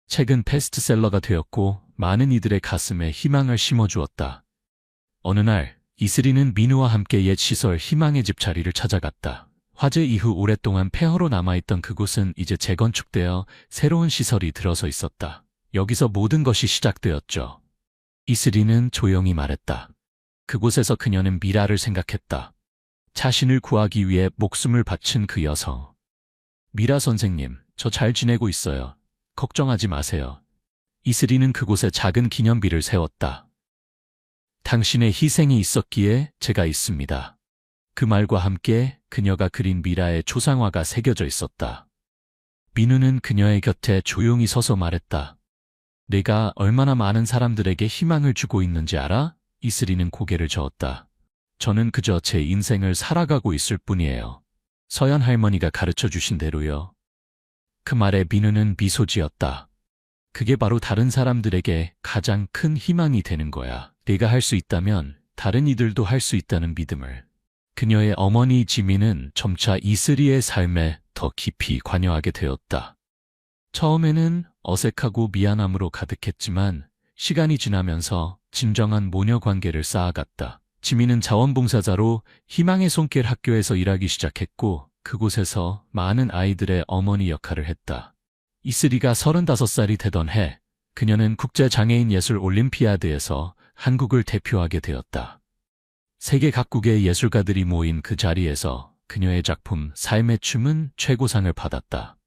책은 베스트셀러가 되었고 많은 이들의 가슴에 희망을 심어주었다. 어느 날 이슬이는 민우와 함께 옛 시설 희망의 집 자리를 찾아갔다. 화재 이후 오랫동안 폐허로 남아있던 그곳은 이제 재건축되어 새로운 시설이 들어서 있었다. 여기서 모든 것이 시작되었죠. 이슬이는 조용히 말했다. 그곳에서 그녀는 미라를 생각했다. 자신을 구하기 위해 목숨을 바친 그 여성. 미라 선생님, 저 잘 지내고 있어요. 걱정하지 마세요. 이슬이는 그곳에 작은 기념비를 세웠다. 당신의 희생이 있었기에 제가 있습니다. 그 말과 함께 그녀가 그린 미라의 초상화가 새겨져 있었다. 민우는 그녀의 곁에 조용히 서서 말했다. 내가 얼마나 많은 사람들에게 희망을 주고 있는지 알아? 이슬이는 고개를 저었다. 저는 그저 제 인생을 살아가고 있을 뿐이에요. 서연 할머니가 가르쳐 주신 대로요. 그 말에 민우는 미소 지었다. 그게 바로 다른 사람들에게 가장 큰 희망이 되는 거야. 내가 할 수 있다면 다른 이들도 할 수 있다는 믿음을. 그녀의 어머니 지민은 점차 이슬이의 삶에 더 깊이 관여하게 되었다. 처음에는 어색하고 미안함으로 가득했지만 시간이 지나면서 진정한 모녀 관계를 쌓아갔다. 지민은 자원봉사자로 희망의 손길 학교에서 일하기 시작했고 그곳에서 많은 아이들의 어머니 역할을 했다. 이슬이가 35살이 되던 해 그녀는 국제장애인 예술 올림피아드에서 한국을 대표하게 되었다. 세계 각국의 예술가들이 모인 그 자리에서 그녀의 작품 삶의 춤은 최고상을 받았다.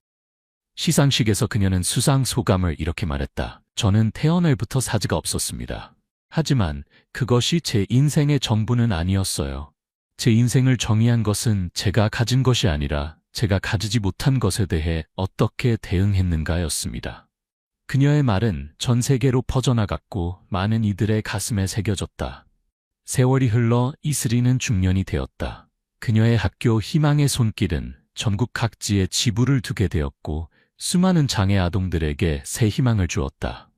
시상식에서 그녀는 수상 소감을 이렇게 말했다. 저는 태어날부터 사지가 없었습니다. 하지만 그것이 제 인생의 전부는 아니었어요. 제 인생을 정의한 것은 제가 가진 것이 아니라 제가 가지지 못한 것에 대해 어떻게 대응했는가였습니다. 그녀의 말은 전 세계로 퍼져나갔고 많은 이들의 가슴에 새겨졌다. 세월이 흘러 이슬이는 중년이 되었다. 그녀의 학교 희망의 손길은 전국 각지에 지부를 두게 되었고 수많은 장애 아동들에게 새 희망을 주었다.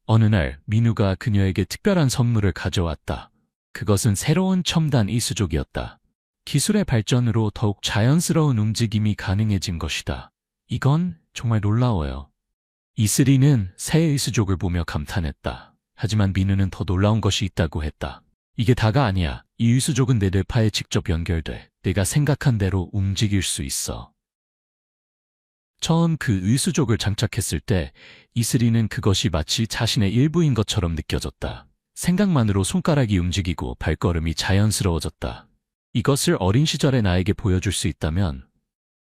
어느 날 민우가 그녀에게 특별한 선물을 가져왔다. 그것은 새로운 첨단 이수족이었다. 기술의 발전으로 더욱 자연스러운 움직임이 가능해진 것이다. 이건 정말 놀라워요. 이슬이는 새 의수족을 보며 감탄했다. 하지만 민우는 더 놀라운 것이 있다고 했다. 이게 다가 아니야. 이 의수족은 내 뇌파에 직접 연결돼. 내가 생각한 대로 움직일 수 있어. 처음 그 의수족을 장착했을 때 이슬이는 그것이 마치 자신의 일부인 것처럼 느껴졌다. 생각만으로 손가락이 움직이고 발걸음이 자연스러워졌다. 이것을 어린 시절의 나에게 보여줄 수 있다면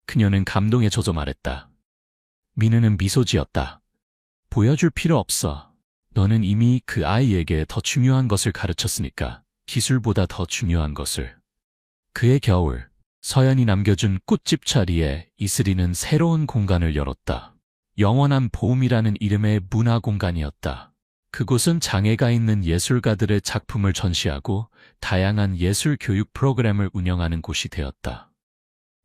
그녀는 감동에 젖어 말했다. 민우는 미소 지었다. 보여줄 필요 없어. 너는 이미 그 아이에게 더 중요한 것을 가르쳤으니까. 기술보다 더 중요한 것을. 그해 겨울, 서연이 남겨준 꽃집 자리에 이슬이는 새로운 공간을 열었다. 영원한 봄이라는 이름의 문화 공간이었다. 그곳은 장애가 있는 예술가들의 작품을 전시하고 다양한 예술 교육 프로그램을 운영하는 곳이 되었다.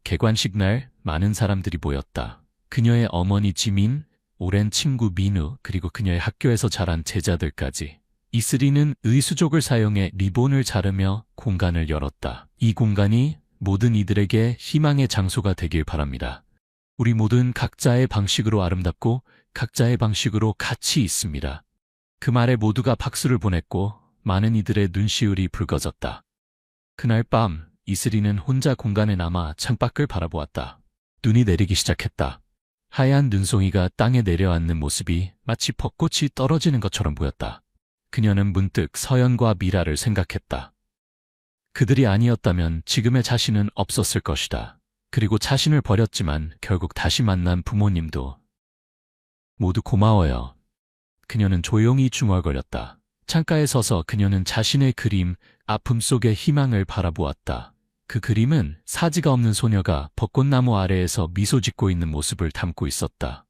개관식 날 많은 사람들이 모였다. 그녀의 어머니 지민, 오랜 친구 민우, 그리고 그녀의 학교에서 자란 제자들까지. 이슬이는 의수족을 사용해 리본을 자르며 공간을 열었다. 이 공간이 모든 이들에게 희망의 장소가 되길 바랍니다. 우리 모두는 각자의 방식으로 아름답고 각자의 방식으로 가치 있습니다. 그 말에 모두가 박수를 보냈고 많은 이들의 눈시울이 붉어졌다. 그날 밤 이슬이는 혼자 공간에 남아 창밖을 바라보았다. 눈이 내리기 시작했다. 하얀 눈송이가 땅에 내려앉는 모습이 마치 벚꽃이 떨어지는 것처럼 보였다. 그녀는 문득 서연과 미라를 생각했다. 그들이 아니었다면 지금의 자신은 없었을 것이다. 그리고 자신을 버렸지만 결국 다시 만난 부모님도 모두 고마워요. 그녀는 조용히 중얼거렸다. 창가에 서서 그녀는 자신의 그림, 아픔 속의 희망을 바라보았다. 그 그림은 사지가 없는 소녀가 벚꽃나무 아래에서 미소 짓고 있는 모습을 담고 있었다.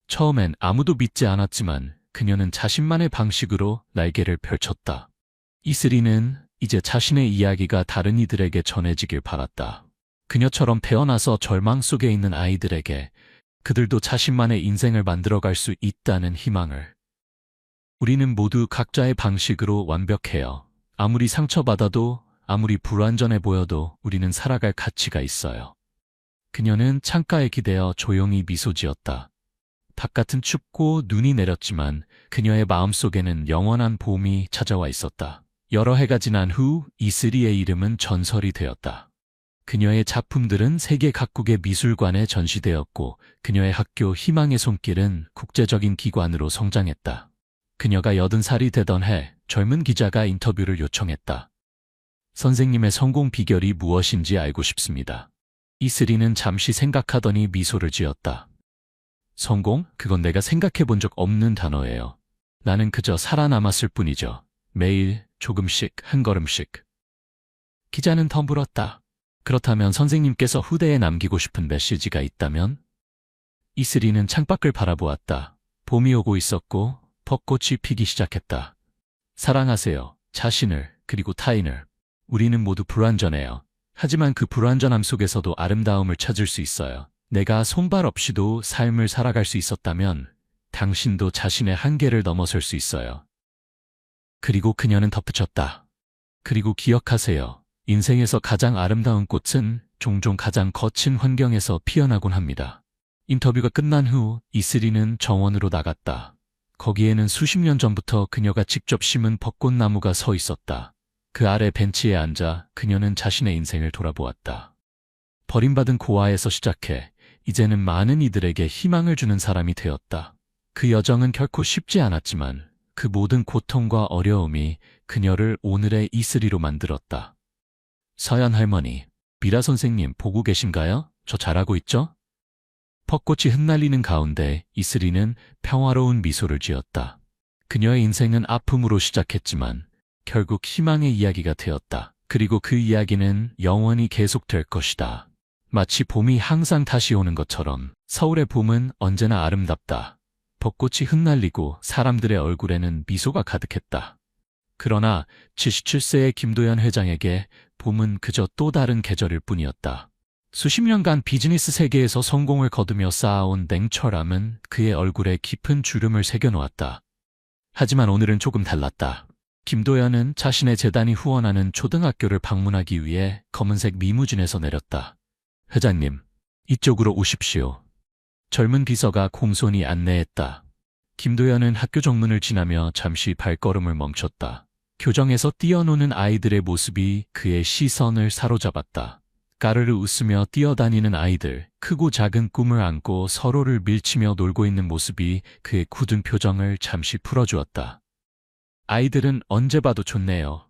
처음엔 아무도 믿지 않았지만 그녀는 자신만의 방식으로 날개를 펼쳤다. 이슬이는 이제 자신의 이야기가 다른 이들에게 전해지길 바랐다. 그녀처럼 태어나서 절망 속에 있는 아이들에게 그들도 자신만의 인생을 만들어갈 수 있다는 희망을. 우리는 모두 각자의 방식으로 완벽해요. 아무리 상처받아도 아무리 불완전해 보여도 우리는 살아갈 가치가 있어요. 그녀는 창가에 기대어 조용히 미소 지었다. 바깥은 춥고 눈이 내렸지만 그녀의 마음속에는 영원한 봄이 찾아와 있었다. 여러 해가 지난 후 이슬이의 이름은 전설이 되었다. 그녀의 작품들은 세계 각국의 미술관에 전시되었고 그녀의 학교 희망의 손길은 국제적인 기관으로 성장했다. 그녀가 80살이 되던 해 젊은 기자가 인터뷰를 요청했다. 선생님의 성공 비결이 무엇인지 알고 싶습니다. 이슬이는 잠시 생각하더니 미소를 지었다. 성공? 그건 내가 생각해 본 적 없는 단어예요. 나는 그저 살아남았을 뿐이죠. 매일 조금씩 한 걸음씩. 기자는 더 물었다. 그렇다면 선생님께서 후대에 남기고 싶은 메시지가 있다면? 이슬이는 창밖을 바라보았다. 봄이 오고 있었고 벚꽃이 피기 시작했다. 사랑하세요. 자신을 그리고 타인을. 우리는 모두 불완전해요. 하지만 그 불완전함 속에서도 아름다움을 찾을 수 있어요. 내가 손발 없이도 삶을 살아갈 수 있었다면 당신도 자신의 한계를 넘어설 수 있어요. 그리고 그녀는 덧붙였다. 그리고 기억하세요. 인생에서 가장 아름다운 꽃은 종종 가장 거친 환경에서 피어나곤 합니다. 인터뷰가 끝난 후 이슬이는 정원으로 나갔다. 거기에는 수십 년 전부터 그녀가 직접 심은 벚꽃나무가 서 있었다. 그 아래 벤치에 앉아 그녀는 자신의 인생을 돌아보았다. 버림받은 고아에서 시작해 이제는 많은 이들에게 희망을 주는 사람이 되었다. 그 여정은 결코 쉽지 않았지만 그 모든 고통과 어려움이 그녀를 오늘의 이슬이로 만들었다. 서연 할머니, 미라 선생님 보고 계신가요? 저 잘하고 있죠? 벚꽃이 흩날리는 가운데 이슬이는 평화로운 미소를 지었다. 그녀의 인생은 아픔으로 시작했지만 결국 희망의 이야기가 되었다. 그리고 그 이야기는 영원히 계속될 것이다. 마치 봄이 항상 다시 오는 것처럼 서울의 봄은 언제나 아름답다. 벚꽃이 흩날리고 사람들의 얼굴에는 미소가 가득했다. 그러나 77세의 김도연 회장에게 봄은 그저 또 다른 계절일 뿐이었다. 수십 년간 비즈니스 세계에서 성공을 거두며 쌓아온 냉철함은 그의 얼굴에 깊은 주름을 새겨놓았다. 하지만 오늘은 조금 달랐다. 김도연은 자신의 재단이 후원하는 초등학교를 방문하기 위해 검은색 리무진에서 내렸다. 회장님, 이쪽으로 오십시오. 젊은 비서가 공손히 안내했다. 김도연은 학교 정문을 지나며 잠시 발걸음을 멈췄다. 교정에서 뛰어노는 아이들의 모습이 그의 시선을 사로잡았다. 까르르 웃으며 뛰어다니는 아이들, 크고 작은 꿈을 안고 서로를 밀치며 놀고 있는 모습이 그의 굳은 표정을 잠시 풀어주었다. 아이들은 언제 봐도 좋네요.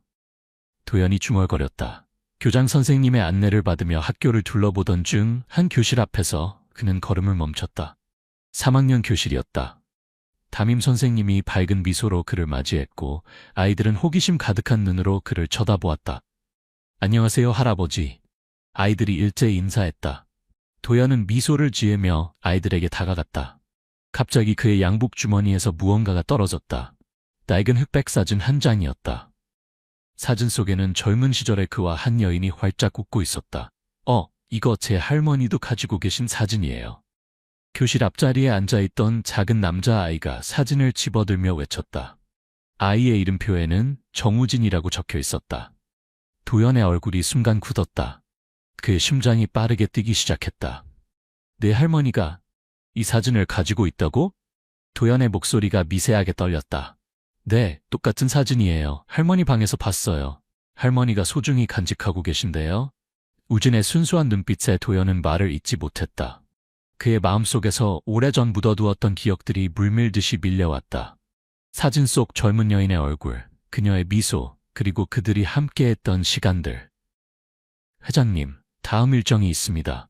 도연이 중얼거렸다. 교장 선생님의 안내를 받으며 학교를 둘러보던 중 한 교실 앞에서 그는 걸음을 멈췄다. 3학년 교실이었다. 담임 선생님이 밝은 미소로 그를 맞이했고 아이들은 호기심 가득한 눈으로 그를 쳐다보았다. 안녕하세요, 할아버지. 아이들이 일제히 인사했다. 도연은 미소를 지으며 아이들에게 다가갔다. 갑자기 그의 양복 주머니에서 무언가가 떨어졌다. 낡은 흑백 사진 한 장이었다. 사진 속에는 젊은 시절의 그와 한 여인이 활짝 웃고 있었다. 이거 제 할머니도 가지고 계신 사진이에요. 교실 앞자리에 앉아있던 작은 남자아이가 사진을 집어들며 외쳤다. 아이의 이름표에는 정우진이라고 적혀 있었다. 도연의 얼굴이 순간 굳었다. 그의 심장이 빠르게 뛰기 시작했다. 내 할머니가 이 사진을 가지고 있다고? 도연의 목소리가 미세하게 떨렸다. 네, 똑같은 사진이에요. 할머니 방에서 봤어요. 할머니가 소중히 간직하고 계신데요. 우진의 순수한 눈빛에 도연은 말을 잇지 못했다. 그의 마음속에서 오래전 묻어두었던 기억들이 물밀듯이 밀려왔다. 사진 속 젊은 여인의 얼굴, 그녀의 미소, 그리고 그들이 함께했던 시간들. 회장님, 다음 일정이 있습니다.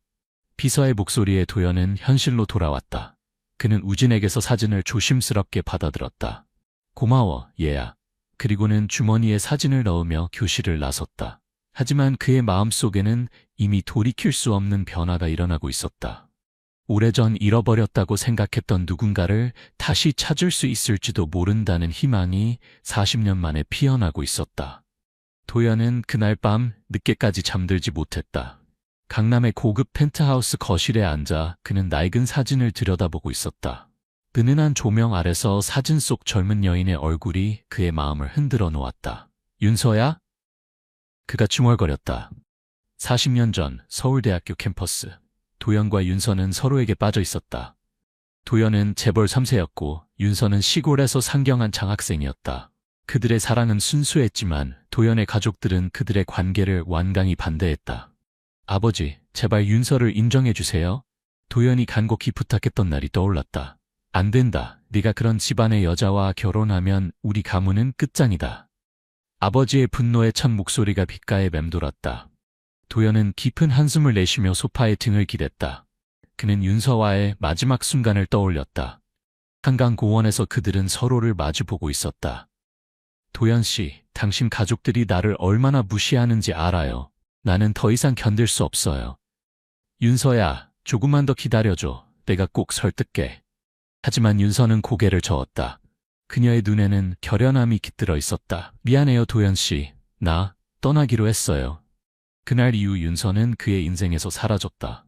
비서의 목소리에 도연은 현실로 돌아왔다. 그는 우진에게서 사진을 조심스럽게 받아들었다. 고마워, 얘야. 그리고는 주머니에 사진을 넣으며 교실을 나섰다. 하지만 그의 마음속에는 이미 돌이킬 수 없는 변화가 일어나고 있었다. 오래전 잃어버렸다고 생각했던 누군가를 다시 찾을 수 있을지도 모른다는 희망이 40년 만에 피어나고 있었다. 도연은 그날 밤 늦게까지 잠들지 못했다. 강남의 고급 펜트하우스 거실에 앉아 그는 낡은 사진을 들여다보고 있었다. 은은한 조명 아래서 사진 속 젊은 여인의 얼굴이 그의 마음을 흔들어 놓았다. 윤서야? 그가 중얼거렸다. 40년 전 서울대학교 캠퍼스. 도연과 윤서는 서로에게 빠져 있었다. 도연은 재벌 3세였고 윤서는 시골에서 상경한 장학생이었다. 그들의 사랑은 순수했지만 도연의 가족들은 그들의 관계를 완강히 반대했다. 아버지, 제발 윤서를 인정해 주세요. 도연이 간곡히 부탁했던 날이 떠올랐다. 안 된다. 네가 그런 집안의 여자와 결혼하면 우리 가문은 끝장이다. 아버지의 분노에 찬 목소리가 귓가에 맴돌았다. 도연은 깊은 한숨을 내쉬며 소파에 등을 기댔다. 그는 윤서와의 마지막 순간을 떠올렸다. 한강 공원에서 그들은 서로를 마주보고 있었다. 도연 씨, 당신 가족들이 나를 얼마나 무시하는지 알아요. 나는 더 이상 견딜 수 없어요. 윤서야, 조금만 더 기다려줘. 내가 꼭 설득해. 하지만 윤서는 고개를 저었다. 그녀의 눈에는 결연함이 깃들어 있었다. 미안해요, 도연 씨. 나 떠나기로 했어요. 그날 이후 윤서는 그의 인생에서 사라졌다.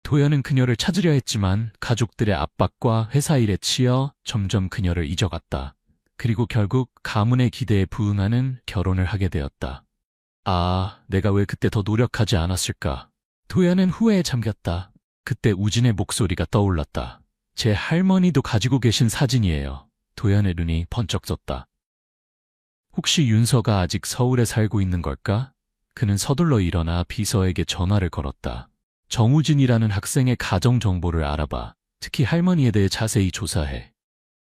도연은 그녀를 찾으려 했지만 가족들의 압박과 회사 일에 치여 점점 그녀를 잊어갔다. 그리고 결국 가문의 기대에 부응하는 결혼을 하게 되었다. 내가 왜 그때 더 노력하지 않았을까? 도연은 후회에 잠겼다. 그때 우진의 목소리가 떠올랐다. 제 할머니도 가지고 계신 사진이에요. 도연의 눈이 번쩍 떴다. 혹시 윤서가 아직 서울에 살고 있는 걸까? 그는 서둘러 일어나 비서에게 전화를 걸었다. 정우진이라는 학생의 가정 정보를 알아봐. 특히 할머니에 대해 자세히 조사해.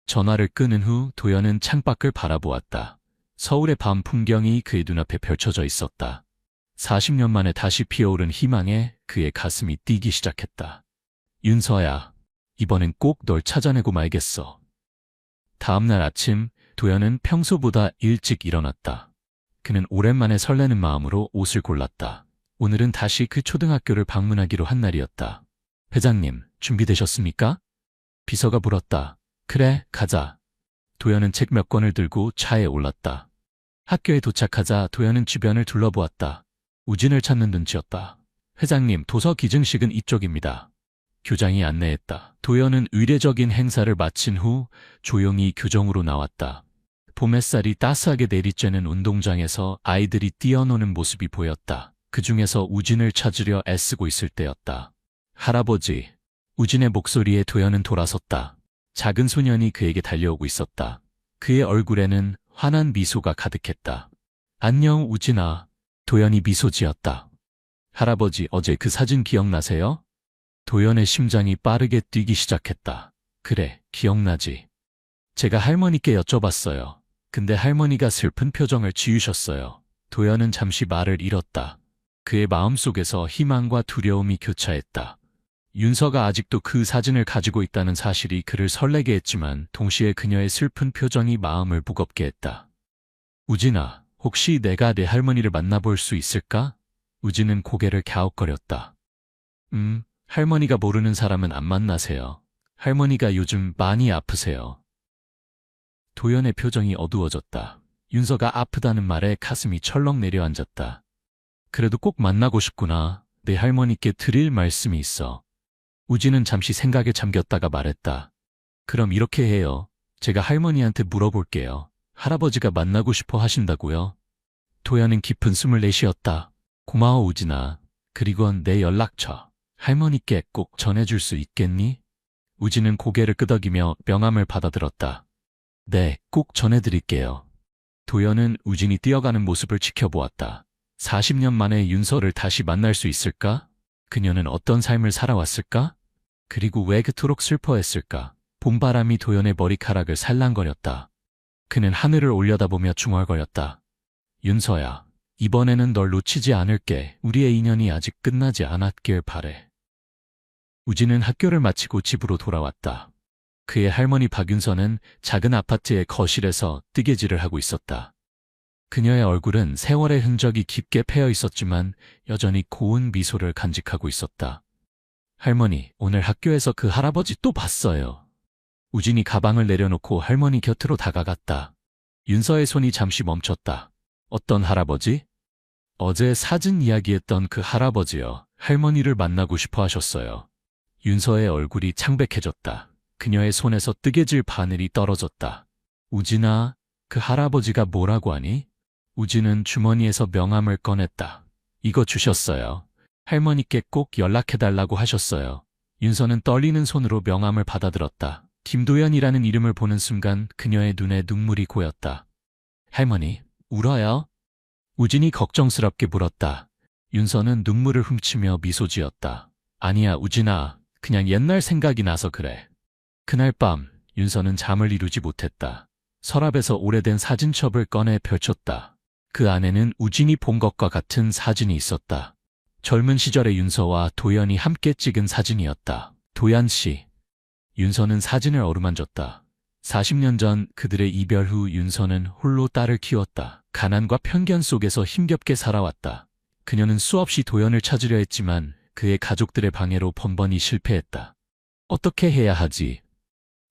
전화를 끊은 후 도연은 창밖을 바라보았다. 서울의 밤 풍경이 그의 눈앞에 펼쳐져 있었다. 40년 만에 다시 피어오른 희망에 그의 가슴이 뛰기 시작했다. 윤서야, 이번엔 꼭 널 찾아내고 말겠어. 다음날 아침, 도연은 평소보다 일찍 일어났다. 그는 오랜만에 설레는 마음으로 옷을 골랐다. 오늘은 다시 그 초등학교를 방문하기로 한 날이었다. 회장님, 준비되셨습니까? 비서가 물었다. 그래, 가자. 도연은 책 몇 권을 들고 차에 올랐다. 학교에 도착하자 도연은 주변을 둘러보았다. 우진을 찾는 눈치였다. 회장님, 도서 기증식은 이쪽입니다. 교장이 안내했다. 도연은 의례적인 행사를 마친 후 조용히 교정으로 나왔다. 봄 햇살이 따스하게 내리쬐는 운동장에서 아이들이 뛰어노는 모습이 보였다. 그 중에서 우진을 찾으려 애쓰고 있을 때였다. 할아버지, 우진의 목소리에 도연은 돌아섰다. 작은 소년이 그에게 달려오고 있었다. 그의 얼굴에는 환한 미소가 가득했다. 안녕, 우진아. 도연이 미소 지었다. 할아버지, 어제 그 사진 기억나세요? 도연의 심장이 빠르게 뛰기 시작했다. 그래, 기억나지. 제가 할머니께 여쭤봤어요. 근데 할머니가 슬픈 표정을 지으셨어요. 도연은 잠시 말을 잃었다. 그의 마음속에서 희망과 두려움이 교차했다. 윤서가 아직도 그 사진을 가지고 있다는 사실이 그를 설레게 했지만 동시에 그녀의 슬픈 표정이 마음을 무겁게 했다. 우진아, 혹시 내가 내 할머니를 만나볼 수 있을까? 우진은 고개를 갸웃거렸다. 할머니가 모르는 사람은 안 만나세요. 할머니가 요즘 많이 아프세요. 도연의 표정이 어두워졌다. 윤서가 아프다는 말에 가슴이 철렁 내려앉았다. 그래도 꼭 만나고 싶구나. 내 할머니께 드릴 말씀이 있어. 우진은 잠시 생각에 잠겼다가 말했다. 그럼 이렇게 해요. 제가 할머니한테 물어볼게요. 할아버지가 만나고 싶어 하신다고요? 도연은 깊은 숨을 내쉬었다. 고마워, 우진아. 그리고 내 연락처 할머니께 꼭 전해줄 수 있겠니? 우진은 고개를 끄덕이며 명함을 받아들었다. 네, 꼭 전해드릴게요. 도연은 우진이 뛰어가는 모습을 지켜보았다. 40년 만에 윤서를 다시 만날 수 있을까? 그녀는 어떤 삶을 살아왔을까? 그리고 왜 그토록 슬퍼했을까? 봄바람이 도연의 머리카락을 살랑거렸다. 그는 하늘을 올려다보며 중얼거렸다. 윤서야, 이번에는 널 놓치지 않을게. 우리의 인연이 아직 끝나지 않았길 바래. 우진은 학교를 마치고 집으로 돌아왔다. 그의 할머니 박윤서는 작은 아파트의 거실에서 뜨개질을 하고 있었다. 그녀의 얼굴은 세월의 흔적이 깊게 패여 있었지만 여전히 고운 미소를 간직하고 있었다. 할머니, 오늘 학교에서 그 할아버지 또 봤어요. 우진이 가방을 내려놓고 할머니 곁으로 다가갔다. 윤서의 손이 잠시 멈췄다. 어떤 할아버지? 어제 사진 이야기했던 그 할아버지요. 할머니를 만나고 싶어 하셨어요. 윤서의 얼굴이 창백해졌다. 그녀의 손에서 뜨개질 바늘이 떨어졌다. 우진아, 그 할아버지가 뭐라고 하니? 우진은 주머니에서 명함을 꺼냈다. 이거 주셨어요. 할머니께 꼭 연락해달라고 하셨어요. 윤서는 떨리는 손으로 명함을 받아들었다. 김도연이라는 이름을 보는 순간 그녀의 눈에 눈물이 고였다. 할머니, 울어요? 우진이 걱정스럽게 물었다. 윤서는 눈물을 훔치며 미소 지었다. 아니야, 우진아. 그냥 옛날 생각이 나서 그래. 그날 밤, 윤서는 잠을 이루지 못했다. 서랍에서 오래된 사진첩을 꺼내 펼쳤다. 그 안에는 우진이 본 것과 같은 사진이 있었다. 젊은 시절의 윤서와 도연이 함께 찍은 사진이었다. 도연 씨. 윤서는 사진을 어루만졌다. 40년 전 그들의 이별 후 윤서는 홀로 딸을 키웠다. 가난과 편견 속에서 힘겹게 살아왔다. 그녀는 수없이 도연을 찾으려 했지만 그의 가족들의 방해로 번번이 실패했다. 어떻게 해야 하지?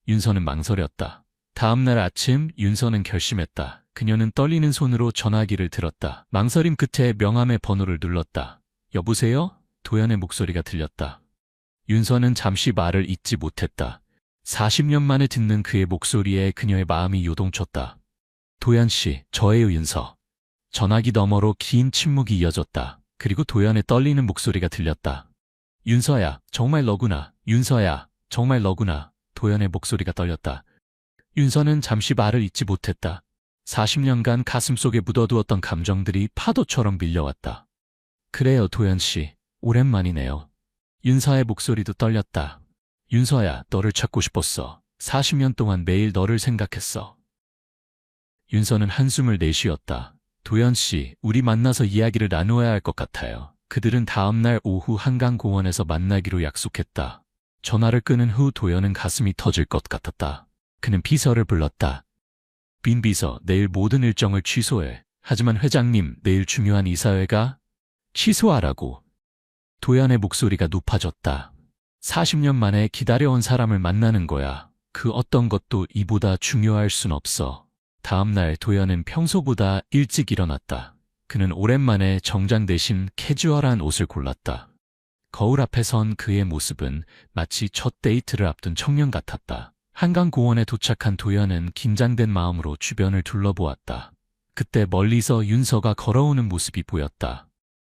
윤서는 망설였다. 다음 날 아침 윤서는 결심했다. 그녀는 떨리는 손으로 전화기를 들었다. 망설임 끝에 명함의 번호를 눌렀다. 여보세요? 도연의 목소리가 들렸다. 윤서는 잠시 말을 잇지 못했다. 40년 만에 듣는 그의 목소리에 그녀의 마음이 요동쳤다. 도연 씨, 저예요, 윤서. 전화기 너머로 긴 침묵이 이어졌다. 그리고 도연의 떨리는 목소리가 들렸다. 윤서야, 정말 너구나. 윤서야, 정말 너구나. 도연의 목소리가 떨렸다. 윤서는 잠시 말을 잇지 못했다. 40년간 가슴속에 묻어두었던 감정들이 파도처럼 밀려왔다. 그래요, 도연 씨. 오랜만이네요. 윤서의 목소리도 떨렸다. 윤서야, 너를 찾고 싶었어. 40년 동안 매일 너를 생각했어. 윤서는 한숨을 내쉬었다. 도연 씨, 우리 만나서 이야기를 나누어야 할 것 같아요. 그들은 다음 날 오후 한강공원에서 만나기로 약속했다. 전화를 끊은 후 도연은 가슴이 터질 것 같았다. 그는 비서를 불렀다. 빈 비서, 내일 모든 일정을 취소해. 하지만 회장님, 내일 중요한 이사회가 취소하라고. 도연의 목소리가 높아졌다. 40년 만에 기다려온 사람을 만나는 거야. 그 어떤 것도 이보다 중요할 순 없어. 다음 날 도연은 평소보다 일찍 일어났다. 그는 오랜만에 정장 대신 캐주얼한 옷을 골랐다. 거울 앞에 선 그의 모습은 마치 첫 데이트를 앞둔 청년 같았다. 한강공원에 도착한 도연은 긴장된 마음으로 주변을 둘러보았다. 그때 멀리서 윤서가 걸어오는 모습이 보였다.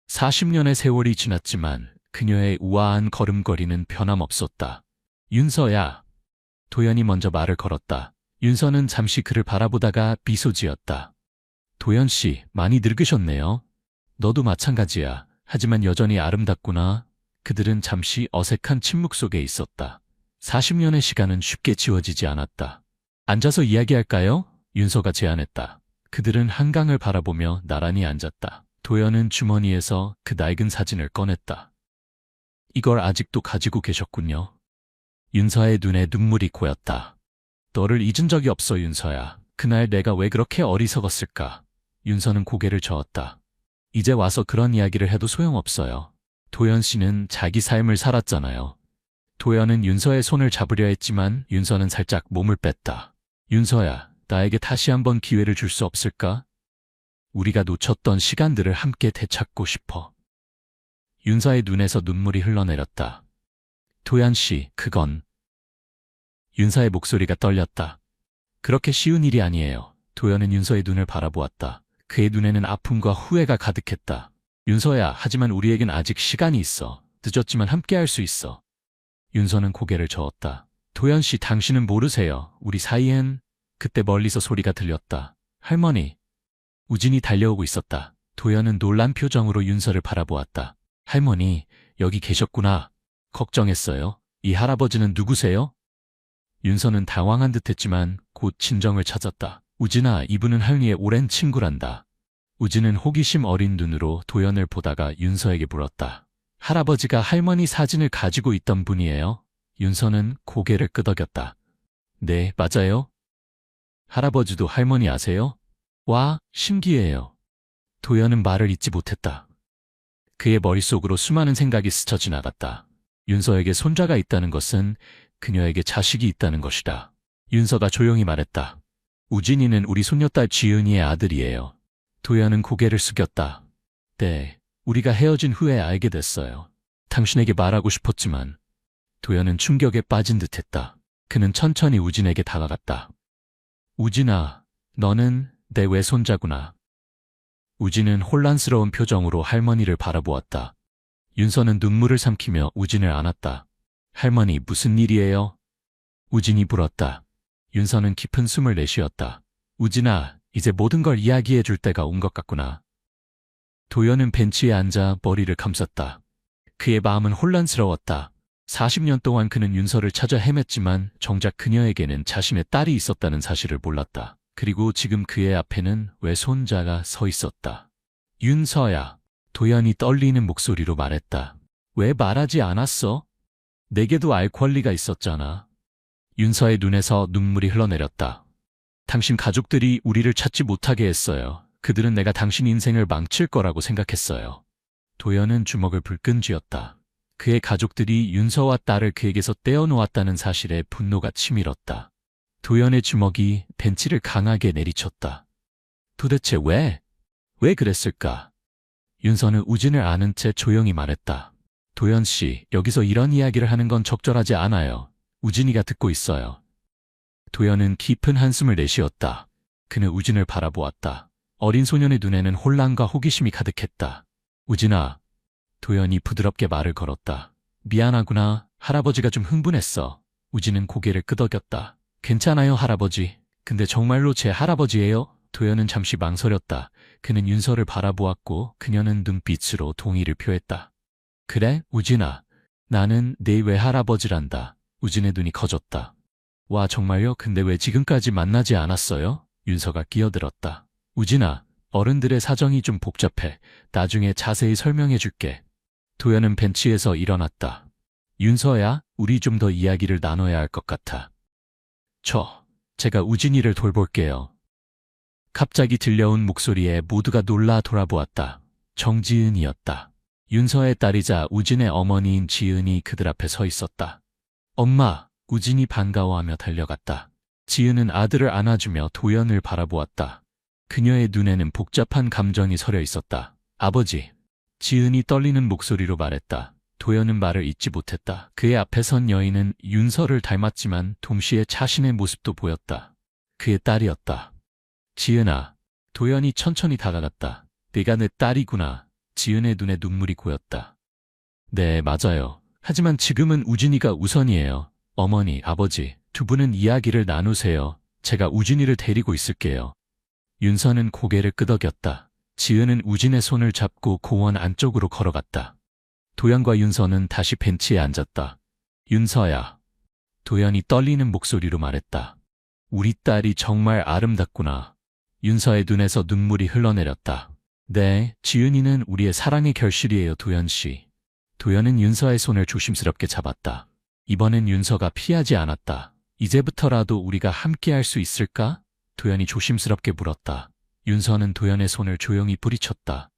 40년의 세월이 지났지만 그녀의 우아한 걸음걸이는 변함없었다. 윤서야. 도연이 먼저 말을 걸었다. 윤서는 잠시 그를 바라보다가 미소 지었다. 도연 씨, 많이 늙으셨네요. 너도 마찬가지야. 하지만 여전히 아름답구나. 그들은 잠시 어색한 침묵 속에 있었다. 40년의 시간은 쉽게 지워지지 않았다. 앉아서 이야기할까요? 윤서가 제안했다. 그들은 한강을 바라보며 나란히 앉았다. 도연은 주머니에서 그 낡은 사진을 꺼냈다. 이걸 아직도 가지고 계셨군요. 윤서의 눈에 눈물이 고였다. 너를 잊은 적이 없어, 윤서야. 그날 내가 왜 그렇게 어리석었을까? 윤서는 고개를 저었다. 이제 와서 그런 이야기를 해도 소용없어요. 도연 씨는 자기 삶을 살았잖아요. 도연은 윤서의 손을 잡으려 했지만 윤서는 살짝 몸을 뺐다. 윤서야, 나에게 다시 한번 기회를 줄 수 없을까? 우리가 놓쳤던 시간들을 함께 되찾고 싶어. 윤서의 눈에서 눈물이 흘러내렸다. 도연 씨, 그건... 윤서의 목소리가 떨렸다. 그렇게 쉬운 일이 아니에요. 도연은 윤서의 눈을 바라보았다. 그의 눈에는 아픔과 후회가 가득했다. 윤서야, 하지만 우리에겐 아직 시간이 있어. 늦었지만 함께할 수 있어. 윤서는 고개를 저었다. 도연 씨, 당신은 모르세요. 우리 사이엔... 그때 멀리서 소리가 들렸다. 할머니. 우진이 달려오고 있었다. 도연은 놀란 표정으로 윤서를 바라보았다. 할머니, 여기 계셨구나. 걱정했어요. 이 할아버지는 누구세요? 윤서는 당황한 듯했지만 곧 진정을 찾았다. 우진아, 이분은 할미의 오랜 친구란다. 우진은 호기심 어린 눈으로 도연을 보다가 윤서에게 물었다. 할아버지가 할머니 사진을 가지고 있던 분이에요? 윤서는 고개를 끄덕였다. 네, 맞아요. 할아버지도 할머니 아세요? 와, 신기해요. 도연은 말을 잇지 못했다. 그의 머릿속으로 수많은 생각이 스쳐 지나갔다. 윤서에게 손자가 있다는 것은 그녀에게 자식이 있다는 것이다. 윤서가 조용히 말했다. 우진이는 우리 손녀딸 지은이의 아들이에요. 도연은 고개를 숙였다. 네, 우리가 헤어진 후에 알게 됐어요. 당신에게 말하고 싶었지만. 도연은 충격에 빠진 듯했다. 그는 천천히 우진에게 다가갔다. 우진아, 너는 내 외손자구나. 우진은 혼란스러운 표정으로 할머니를 바라보았다. 윤서는 눈물을 삼키며 우진을 안았다. 할머니, 무슨 일이에요? 우진이 물었다. 윤서는 깊은 숨을 내쉬었다. 우진아, 이제 모든 걸 이야기해 줄 때가 온 것 같구나. 도연은 벤치에 앉아 머리를 감쌌다. 그의 마음은 혼란스러웠다. 40년 동안 그는 윤서를 찾아 헤맸지만 정작 그녀에게는 자신의 딸이 있었다는 사실을 몰랐다. 그리고 지금 그의 앞에는 외손자가 서 있었다. 윤서야, 도연이 떨리는 목소리로 말했다. 왜 말하지 않았어? 내게도 알 권리가 있었잖아. 윤서의 눈에서 눈물이 흘러내렸다. 당신 가족들이 우리를 찾지 못하게 했어요. 그들은 내가 당신 인생을 망칠 거라고 생각했어요. 도연은 주먹을 불끈 쥐었다. 그의 가족들이 윤서와 딸을 그에게서 떼어놓았다는 사실에 분노가 치밀었다. 도연의 주먹이 벤치를 강하게 내리쳤다. 도대체 왜 그랬을까? 윤서는 우진을 아는 채 조용히 말했다. 도연 씨, 여기서 이런 이야기를 하는 건 적절하지 않아요. 우진이가 듣고 있어요. 도연은 깊은 한숨을 내쉬었다. 그는 우진을 바라보았다. 어린 소년의 눈에는 혼란과 호기심이 가득했다. 우진아, 도연이 부드럽게 말을 걸었다. 미안하구나. 할아버지가 좀 흥분했어. 우진은 고개를 끄덕였다. 괜찮아요, 할아버지. 근데 정말로 제 할아버지예요? 도연은 잠시 망설였다. 그는 윤서를 바라보았고 그녀는 눈빛으로 동의를 표했다. 그래, 우진아. 나는 네 외할아버지란다. 우진의 눈이 커졌다. 와, 정말요? 근데 왜 지금까지 만나지 않았어요? 윤서가 끼어들었다. 우진아, 어른들의 사정이 좀 복잡해. 나중에 자세히 설명해 줄게. 도연은 벤치에서 일어났다. 윤서야, 우리 좀 더 이야기를 나눠야 할 것 같아. 제가 우진이를 돌볼게요. 갑자기 들려온 목소리에 모두가 놀라 돌아보았다. 정지은이었다. 윤서의 딸이자 우진의 어머니인 지은이 그들 앞에 서 있었다. 엄마, 우진이 반가워하며 달려갔다. 지은은 아들을 안아주며 도연을 바라보았다. 그녀의 눈에는 복잡한 감정이 서려 있었다. 아버지. 지은이 떨리는 목소리로 말했다. 도연은 말을 잇지 못했다. 그의 앞에 선 여인은 윤서를 닮았지만 동시에 자신의 모습도 보였다. 그의 딸이었다. 지은아. 도연이 천천히 다가갔다. 네가 내 딸이구나. 지은의 눈에 눈물이 고였다. 네, 맞아요. 하지만 지금은 우진이가 우선이에요. 어머니, 아버지, 두 분은 이야기를 나누세요. 제가 우진이를 데리고 있을게요. 윤서는 고개를 끄덕였다. 지은은 우진의 손을 잡고 공원 안쪽으로 걸어갔다. 도연과 윤서는 다시 벤치에 앉았다. 윤서야. 도연이 떨리는 목소리로 말했다. 우리 딸이 정말 아름답구나. 윤서의 눈에서 눈물이 흘러내렸다. 네, 지은이는 우리의 사랑의 결실이에요, 도연 씨. 도연은 윤서의 손을 조심스럽게 잡았다. 이번엔 윤서가 피하지 않았다. 이제부터라도 우리가 함께할 수 있을까? 도연이 조심스럽게 물었다. 윤서는 도연의 손을 조용히 뿌리쳤다.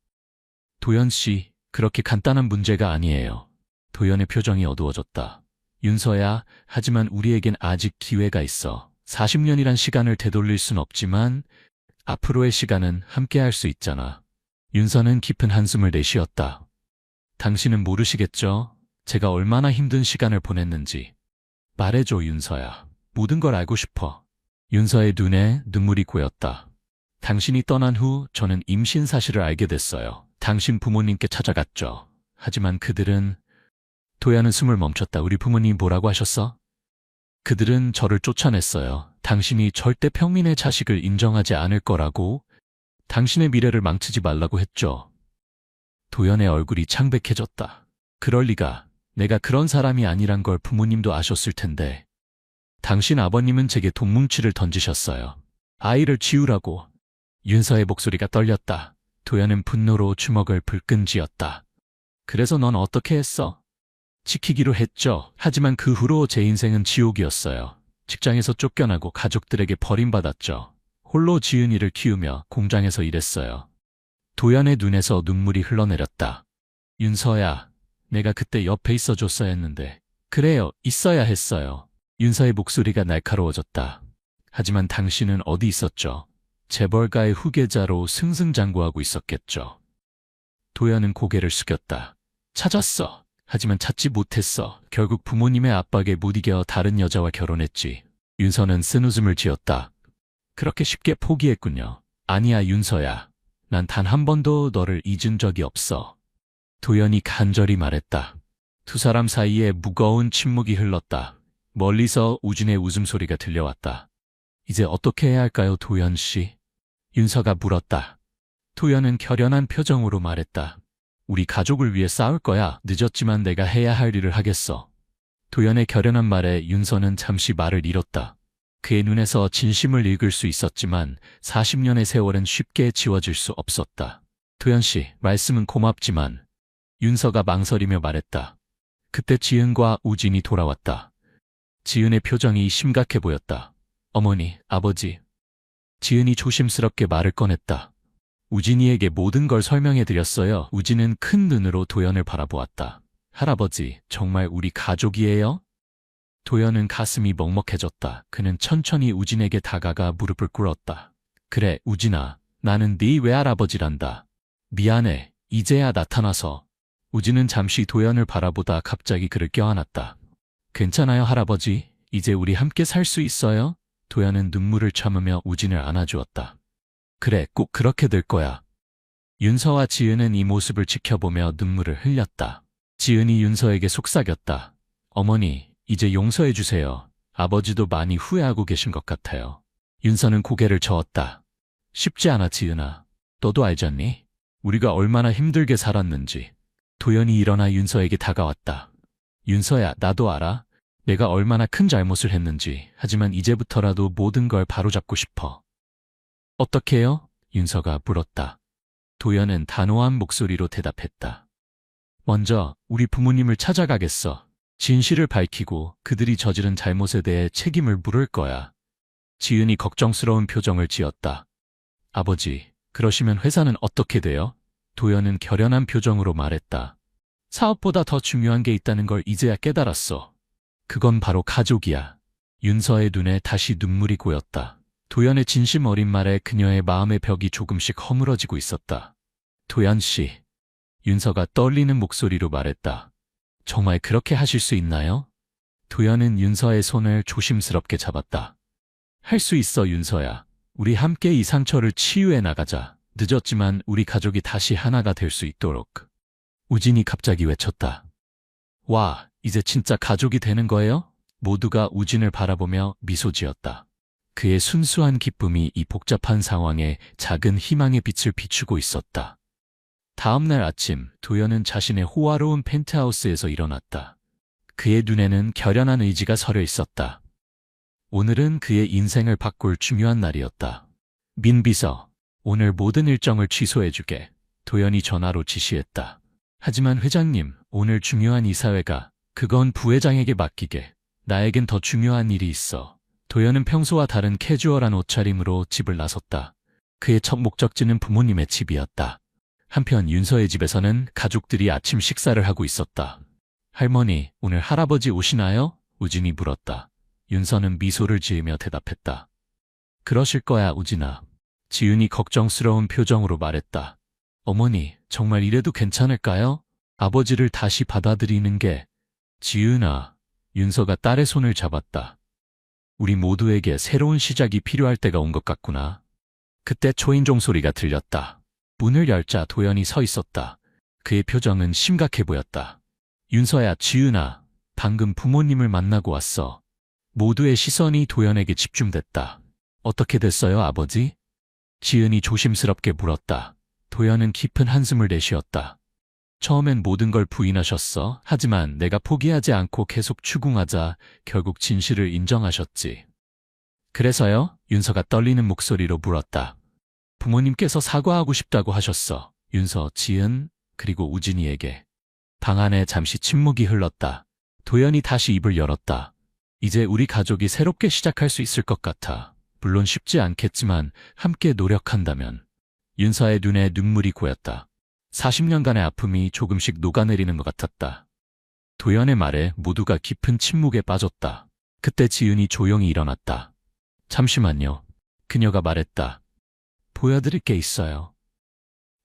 도연 씨, 그렇게 간단한 문제가 아니에요. 도연의 표정이 어두워졌다. 윤서야, 하지만 우리에겐 아직 기회가 있어. 40년이란 시간을 되돌릴 순 없지만 앞으로의 시간은 함께할 수 있잖아. 윤서는 깊은 한숨을 내쉬었다. 당신은 모르시겠죠? 제가 얼마나 힘든 시간을 보냈는지. 말해줘, 윤서야. 모든 걸 알고 싶어. 윤서의 눈에 눈물이 고였다. 당신이 떠난 후 저는 임신 사실을 알게 됐어요. 당신 부모님께 찾아갔죠. 하지만 그들은... 도연은 숨을 멈췄다. 우리 부모님 뭐라고 하셨어? 그들은 저를 쫓아냈어요. 당신이 절대 평민의 자식을 인정하지 않을 거라고, 당신의 미래를 망치지 말라고 했죠. 도연의 얼굴이 창백해졌다. 그럴 리가. 내가 그런 사람이 아니란 걸 부모님도 아셨을 텐데. 당신 아버님은 제게 돈뭉치를 던지셨어요. 아이를 지우라고. 윤서의 목소리가 떨렸다. 도연은 분노로 주먹을 불끈 쥐었다. 그래서 넌 어떻게 했어? 지키기로 했죠. 하지만 그 후로 제 인생은 지옥이었어요. 직장에서 쫓겨나고 가족들에게 버림받았죠. 홀로 지은이를 키우며 공장에서 일했어요. 도연의 눈에서 눈물이 흘러내렸다. 윤서야, 내가 그때 옆에 있어줬어야 했는데. 그래요, 있어야 했어요. 윤서의 목소리가 날카로워졌다. 하지만 당신은 어디 있었죠? 재벌가의 후계자로 승승장구하고 있었겠죠. 도연은 고개를 숙였다. 찾았어. 하지만 찾지 못했어. 결국 부모님의 압박에 못 이겨 다른 여자와 결혼했지. 윤서는 쓴웃음을 지었다. 그렇게 쉽게 포기했군요. 아니야, 윤서야. 난 단 한 번도 너를 잊은 적이 없어. 도연이 간절히 말했다. 두 사람 사이에 무거운 침묵이 흘렀다. 멀리서 우진의 웃음소리가 들려왔다. 이제 어떻게 해야 할까요, 도연 씨? 윤서가 물었다. 도연은 결연한 표정으로 말했다. 우리 가족을 위해 싸울 거야. 늦었지만 내가 해야 할 일을 하겠어. 도연의 결연한 말에 윤서는 잠시 말을 잃었다. 그의 눈에서 진심을 읽을 수 있었지만 40년의 세월은 쉽게 지워질 수 없었다. 도연 씨, 말씀은 고맙지만. 윤서가 망설이며 말했다. 그때 지은과 우진이 돌아왔다. 지은의 표정이 심각해 보였다. 어머니, 아버지. 지은이 조심스럽게 말을 꺼냈다. 우진이에게 모든 걸 설명해드렸어요. 우진은 큰 눈으로 도연을 바라보았다. 할아버지, 정말 우리 가족이에요? 도연은 가슴이 먹먹해졌다. 그는 천천히 우진에게 다가가 무릎을 꿇었다. 그래, 우진아. 나는 네 외할아버지란다. 미안해. 이제야 나타나서. 우진은 잠시 도연을 바라보다 갑자기 그를 껴안았다. 괜찮아요, 할아버지. 이제 우리 함께 살 수 있어요? 도연은 눈물을 참으며 우진을 안아주었다. 그래, 꼭 그렇게 될 거야. 윤서와 지은은 이 모습을 지켜보며 눈물을 흘렸다. 지은이 윤서에게 속삭였다. 어머니, 이제 용서해 주세요. 아버지도 많이 후회하고 계신 것 같아요. 윤서는 고개를 저었다. 쉽지 않아, 지은아. 너도 알지 않니? 우리가 얼마나 힘들게 살았는지. 도연이 일어나 윤서에게 다가왔다. 윤서야, 나도 알아. 내가 얼마나 큰 잘못을 했는지. 하지만 이제부터라도 모든 걸 바로잡고 싶어. 어떻게 해요? 윤서가 물었다. 도연은 단호한 목소리로 대답했다. 먼저 우리 부모님을 찾아가겠어. 진실을 밝히고 그들이 저지른 잘못에 대해 책임을 물을 거야. 지은이 걱정스러운 표정을 지었다. 아버지, 그러시면 회사는 어떻게 돼요? 도연은 결연한 표정으로 말했다. 사업보다 더 중요한 게 있다는 걸 이제야 깨달았어. 그건 바로 가족이야. 윤서의 눈에 다시 눈물이 고였다. 도연의 진심 어린 말에 그녀의 마음의 벽이 조금씩 허물어지고 있었다. 도연 씨. 윤서가 떨리는 목소리로 말했다. 정말 그렇게 하실 수 있나요? 도연은 윤서의 손을 조심스럽게 잡았다. 할 수 있어, 윤서야. 우리 함께 이 상처를 치유해 나가자. 늦었지만 우리 가족이 다시 하나가 될 수 있도록. 우진이 갑자기 외쳤다. 와, 이제 진짜 가족이 되는 거예요? 모두가 우진을 바라보며 미소 지었다. 그의 순수한 기쁨이 이 복잡한 상황에 작은 희망의 빛을 비추고 있었다. 다음 날 아침, 도연은 자신의 호화로운 펜트하우스에서 일어났다. 그의 눈에는 결연한 의지가 서려 있었다. 오늘은 그의 인생을 바꿀 중요한 날이었다. 민 비서, 오늘 모든 일정을 취소해주게. 도연이 전화로 지시했다. 하지만 회장님, 오늘 중요한 이사회가, 그건 부회장에게 맡기게. 나에겐 더 중요한 일이 있어. 도연은 평소와 다른 캐주얼한 옷차림으로 집을 나섰다. 그의 첫 목적지는 부모님의 집이었다. 한편 윤서의 집에서는 가족들이 아침 식사를 하고 있었다. 할머니, 오늘 할아버지 오시나요? 우진이 물었다. 윤서는 미소를 지으며 대답했다. 그러실 거야, 우진아. 지은이 걱정스러운 표정으로 말했다. 어머니, 정말 이래도 괜찮을까요? 아버지를 다시 받아들이는 게. 지은아, 윤서가 딸의 손을 잡았다. 우리 모두에게 새로운 시작이 필요할 때가 온 것 같구나. 그때 초인종 소리가 들렸다. 문을 열자 도연이 서 있었다. 그의 표정은 심각해 보였다. 윤서야, 지은아, 방금 부모님을 만나고 왔어. 모두의 시선이 도연에게 집중됐다. 어떻게 됐어요, 아버지? 지은이 조심스럽게 물었다. 도연은 깊은 한숨을 내쉬었다. 처음엔 모든 걸 부인하셨어. 하지만 내가 포기하지 않고 계속 추궁하자 결국 진실을 인정하셨지. 그래서요? 윤서가 떨리는 목소리로 물었다. 부모님께서 사과하고 싶다고 하셨어. 윤서, 지은, 그리고 우진이에게. 방 안에 잠시 침묵이 흘렀다. 도연이 다시 입을 열었다. 이제 우리 가족이 새롭게 시작할 수 있을 것 같아. 물론 쉽지 않겠지만 함께 노력한다면. 윤서의 눈에 눈물이 고였다. 40년간의 아픔이 조금씩 녹아내리는 것 같았다. 도연의 말에 모두가 깊은 침묵에 빠졌다. 그때 지은이 조용히 일어났다. 잠시만요. 그녀가 말했다. 보여드릴 게 있어요.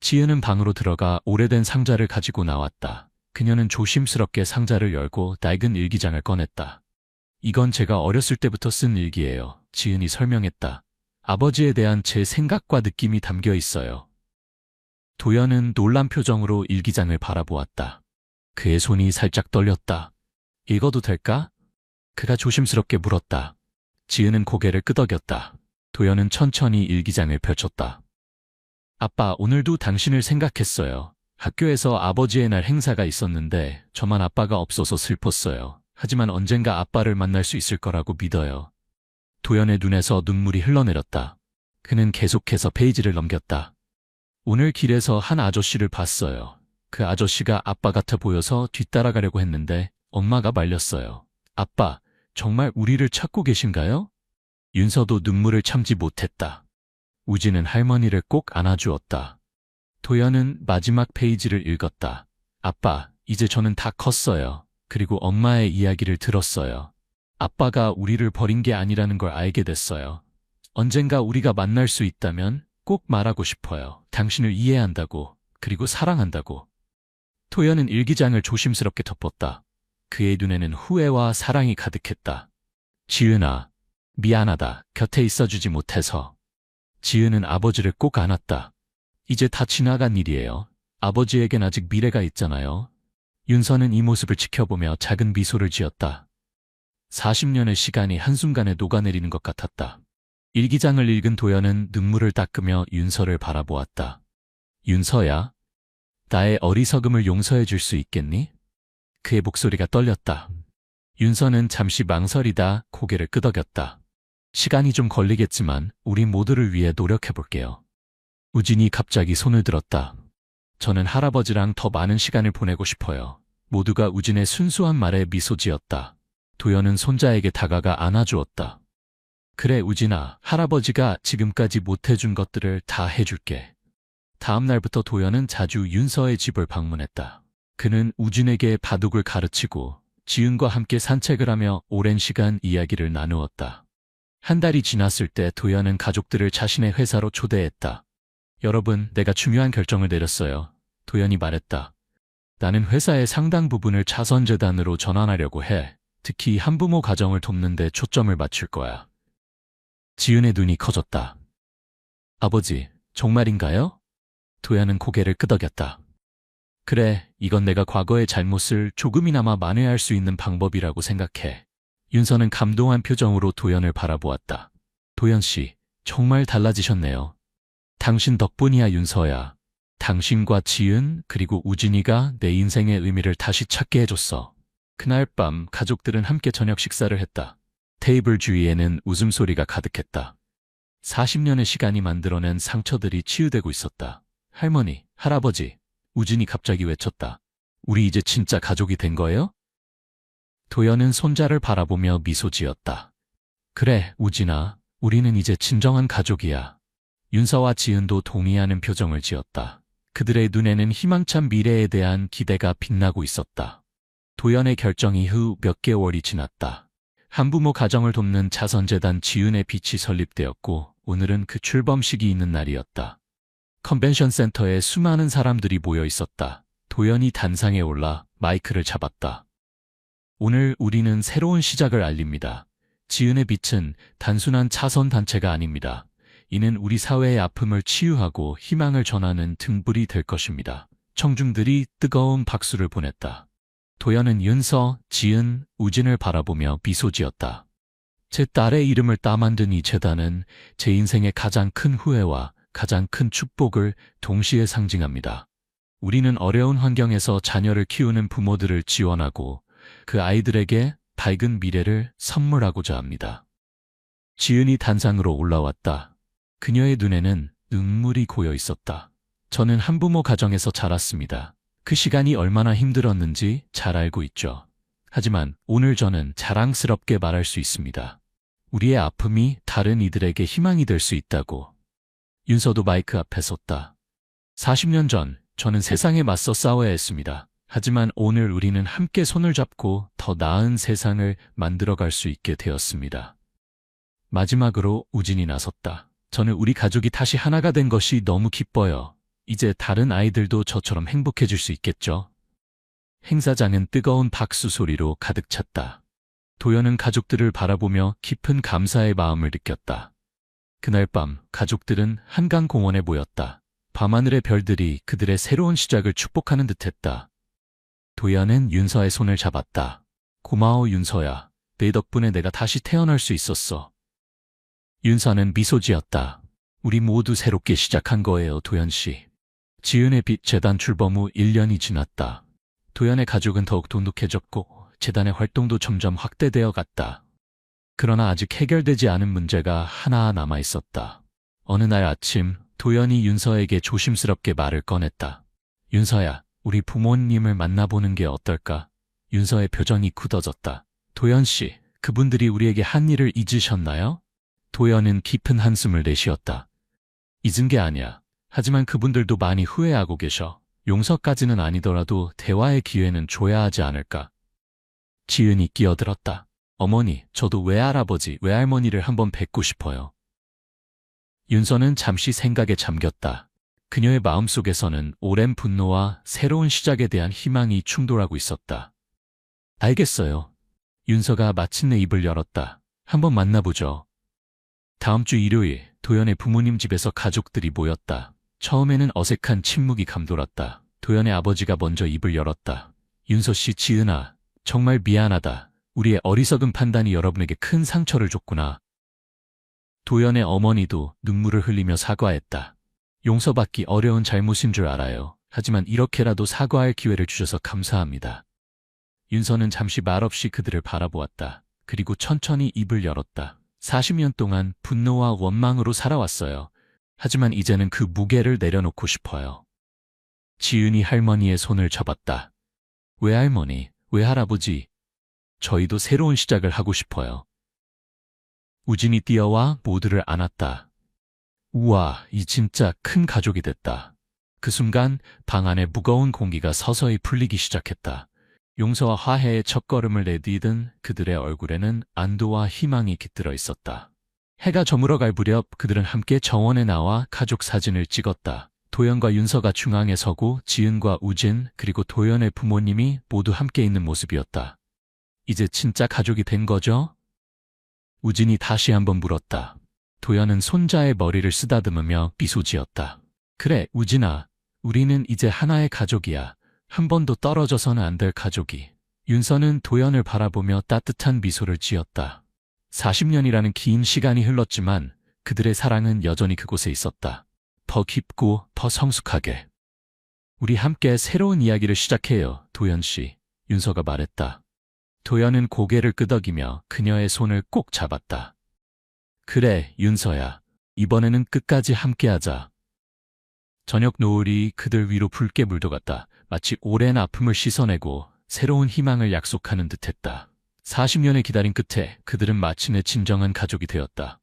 지은은 방으로 들어가 오래된 상자를 가지고 나왔다. 그녀는 조심스럽게 상자를 열고 낡은 일기장을 꺼냈다. 이건 제가 어렸을 때부터 쓴 일기예요. 지은이 설명했다. 아버지에 대한 제 생각과 느낌이 담겨 있어요. 도연은 놀란 표정으로 일기장을 바라보았다. 그의 손이 살짝 떨렸다. 읽어도 될까? 그가 조심스럽게 물었다. 지은은 고개를 끄덕였다. 도연은 천천히 일기장을 펼쳤다. 아빠, 오늘도 당신을 생각했어요. 학교에서 아버지의 날 행사가 있었는데 저만 아빠가 없어서 슬펐어요. 하지만 언젠가 아빠를 만날 수 있을 거라고 믿어요. 도연의 눈에서 눈물이 흘러내렸다. 그는 계속해서 페이지를 넘겼다. 오늘 길에서 한 아저씨를 봤어요. 그 아저씨가 아빠 같아 보여서 뒤따라가려고 했는데 엄마가 말렸어요. 아빠, 정말 우리를 찾고 계신가요? 윤서도 눈물을 참지 못했다. 우진은 할머니를 꼭 안아주었다. 도연은 마지막 페이지를 읽었다. 아빠, 이제 저는 다 컸어요. 그리고 엄마의 이야기를 들었어요. 아빠가 우리를 버린 게 아니라는 걸 알게 됐어요. 언젠가 우리가 만날 수 있다면 꼭 말하고 싶어요. 당신을 이해한다고, 그리고 사랑한다고. 도연은 일기장을 조심스럽게 덮었다. 그의 눈에는 후회와 사랑이 가득했다. 지은아, 미안하다. 곁에 있어주지 못해서. 지은은 아버지를 꼭 안았다. 이제 다 지나간 일이에요. 아버지에겐 아직 미래가 있잖아요. 윤서는 이 모습을 지켜보며 작은 미소를 지었다. 40년의 시간이 한순간에 녹아내리는 것 같았다. 일기장을 읽은 도연은 눈물을 닦으며 윤서를 바라보았다. 윤서야, 나의 어리석음을 용서해 줄 수 있겠니? 그의 목소리가 떨렸다. 윤서는 잠시 망설이다 고개를 끄덕였다. 시간이 좀 걸리겠지만 우리 모두를 위해 노력해 볼게요. 우진이 갑자기 손을 들었다. 저는 할아버지랑 더 많은 시간을 보내고 싶어요. 모두가 우진의 순수한 말에 미소 지었다. 도연은 손자에게 다가가 안아주었다. 그래, 우진아, 할아버지가 지금까지 못해준 것들을 다 해줄게. 다음 날부터 도연은 자주 윤서의 집을 방문했다. 그는 우진에게 바둑을 가르치고 지은과 함께 산책을 하며 오랜 시간 이야기를 나누었다. 한 달이 지났을 때 도연은 가족들을 자신의 회사로 초대했다. 여러분, 내가 중요한 결정을 내렸어요. 도연이 말했다. 나는 회사의 상당 부분을 자선재단으로 전환하려고 해. 특히 한부모 가정을 돕는 데 초점을 맞출 거야. 지은의 눈이 커졌다. 아버지, 정말인가요? 도연은 고개를 끄덕였다. 그래, 이건 내가 과거의 잘못을 조금이나마 만회할 수 있는 방법이라고 생각해. 윤서는 감동한 표정으로 도연을 바라보았다. 도연 씨, 정말 달라지셨네요. 당신 덕분이야, 윤서야. 당신과 지은 그리고 우진이가 내 인생의 의미를 다시 찾게 해줬어. 그날 밤 가족들은 함께 저녁 식사를 했다. 테이블 주위에는 웃음소리가 가득했다. 40년의 시간이 만들어낸 상처들이 치유되고 있었다. 할머니, 할아버지, 우진이 갑자기 외쳤다. 우리 이제 진짜 가족이 된 거예요? 도연은 손자를 바라보며 미소 지었다. 그래, 우진아, 우리는 이제 진정한 가족이야. 윤서와 지은도 동의하는 표정을 지었다. 그들의 눈에는 희망찬 미래에 대한 기대가 빛나고 있었다. 도연의 결정 이후 몇 개월이 지났다. 한부모 가정을 돕는 자선재단 지은의 빛이 설립되었고 오늘은 그 출범식이 있는 날이었다. 컨벤션 센터에 수많은 사람들이 모여 있었다. 도연이 단상에 올라 마이크를 잡았다. 오늘 우리는 새로운 시작을 알립니다. 지은의 빛은 단순한 차선단체가 아닙니다. 이는 우리 사회의 아픔을 치유하고 희망을 전하는 등불이 될 것입니다. 청중들이 뜨거운 박수를 보냈다. 도연은 윤서, 지은, 우진을 바라보며 미소 지었다. 제 딸의 이름을 따 만든 이 재단은 제 인생의 가장 큰 후회와 가장 큰 축복을 동시에 상징합니다. 우리는 어려운 환경에서 자녀를 키우는 부모들을 지원하고 그 아이들에게 밝은 미래를 선물하고자 합니다. 지은이 단상으로 올라왔다. 그녀의 눈에는 눈물이 고여 있었다. 저는 한부모 가정에서 자랐습니다. 그 시간이 얼마나 힘들었는지 잘 알고 있죠. 하지만 오늘 저는 자랑스럽게 말할 수 있습니다. 우리의 아픔이 다른 이들에게 희망이 될 수 있다고. 윤서도 마이크 앞에 섰다. 40년 전 저는 세상에 맞서 싸워야 했습니다. 하지만 오늘 우리는 함께 손을 잡고 더 나은 세상을 만들어갈 수 있게 되었습니다. 마지막으로 우진이 나섰다. 저는 우리 가족이 다시 하나가 된 것이 너무 기뻐요. 이제 다른 아이들도 저처럼 행복해질 수 있겠죠? 행사장은 뜨거운 박수 소리로 가득 찼다. 도연은 가족들을 바라보며 깊은 감사의 마음을 느꼈다. 그날 밤 가족들은 한강공원에 모였다. 밤하늘의 별들이 그들의 새로운 시작을 축복하는 듯했다. 도연은 윤서의 손을 잡았다. 고마워 윤서야. 내 덕분에 내가 다시 태어날 수 있었어. 윤서는 미소 지었다. 우리 모두 새롭게 시작한 거예요, 도연 씨. 지은의 빛 재단 출범 후 1년이 지났다. 도연의 가족은 더욱 돈독해졌고 재단의 활동도 점점 확대되어 갔다. 그러나 아직 해결되지 않은 문제가 하나 남아 있었다. 어느 날 아침 도연이 윤서에게 조심스럽게 말을 꺼냈다. 윤서야, 우리 부모님을 만나보는 게 어떨까? 윤서의 표정이 굳어졌다. 도연 씨, 그분들이 우리에게 한 일을 잊으셨나요? 도연은 깊은 한숨을 내쉬었다. 잊은 게 아니야. 하지만 그분들도 많이 후회하고 계셔. 용서까지는 아니더라도 대화의 기회는 줘야 하지 않을까? 지은이 끼어들었다. 어머니, 저도 외할아버지, 외할머니를 한번 뵙고 싶어요. 윤서는 잠시 생각에 잠겼다. 그녀의 마음속에서는 오랜 분노와 새로운 시작에 대한 희망이 충돌하고 있었다. 알겠어요. 윤서가 마침내 입을 열었다. 한번 만나보죠. 다음 주 일요일, 도연의 부모님 집에서 가족들이 모였다. 처음에는 어색한 침묵이 감돌았다. 도연의 아버지가 먼저 입을 열었다. 윤서 씨, 지은아, 정말 미안하다. 우리의 어리석은 판단이 여러분에게 큰 상처를 줬구나. 도연의 어머니도 눈물을 흘리며 사과했다. 용서받기 어려운 잘못인 줄 알아요. 하지만 이렇게라도 사과할 기회를 주셔서 감사합니다. 윤서는 잠시 말없이 그들을 바라보았다. 그리고 천천히 입을 열었다. 40년 동안 분노와 원망으로 살아왔어요. 하지만 이제는 그 무게를 내려놓고 싶어요. 지은이 할머니의 손을 잡았다. 외할머니, 외할아버지, 저희도 새로운 시작을 하고 싶어요. 우진이 뛰어와 모두를 안았다. 우와, 이 진짜 큰 가족이 됐다. 그 순간 방 안에 무거운 공기가 서서히 풀리기 시작했다. 용서와 화해의 첫걸음을 내디딘 그들의 얼굴에는 안도와 희망이 깃들어 있었다. 해가 저물어갈 무렵 그들은 함께 정원에 나와 가족 사진을 찍었다. 도연과 윤서가 중앙에 서고 지은과 우진 그리고 도연의 부모님이 모두 함께 있는 모습이었다. 이제 진짜 가족이 된 거죠? 우진이 다시 한번 물었다. 도연은 손자의 머리를 쓰다듬으며 미소 지었다. 그래, 우진아. 우리는 이제 하나의 가족이야. 한 번도 떨어져서는 안 될 가족이. 윤서는 도연을 바라보며 따뜻한 미소를 지었다. 40년이라는 긴 시간이 흘렀지만 그들의 사랑은 여전히 그곳에 있었다. 더 깊고 더 성숙하게. 우리 함께 새로운 이야기를 시작해요, 도연 씨. 윤서가 말했다. 도연은 고개를 끄덕이며 그녀의 손을 꼭 잡았다. 그래, 윤서야. 이번에는 끝까지 함께하자. 저녁 노을이 그들 위로 붉게 물들어갔다. 마치 오랜 아픔을 씻어내고 새로운 희망을 약속하는 듯했다. 40년의 기다림 끝에 그들은 마침내 진정한 가족이 되었다.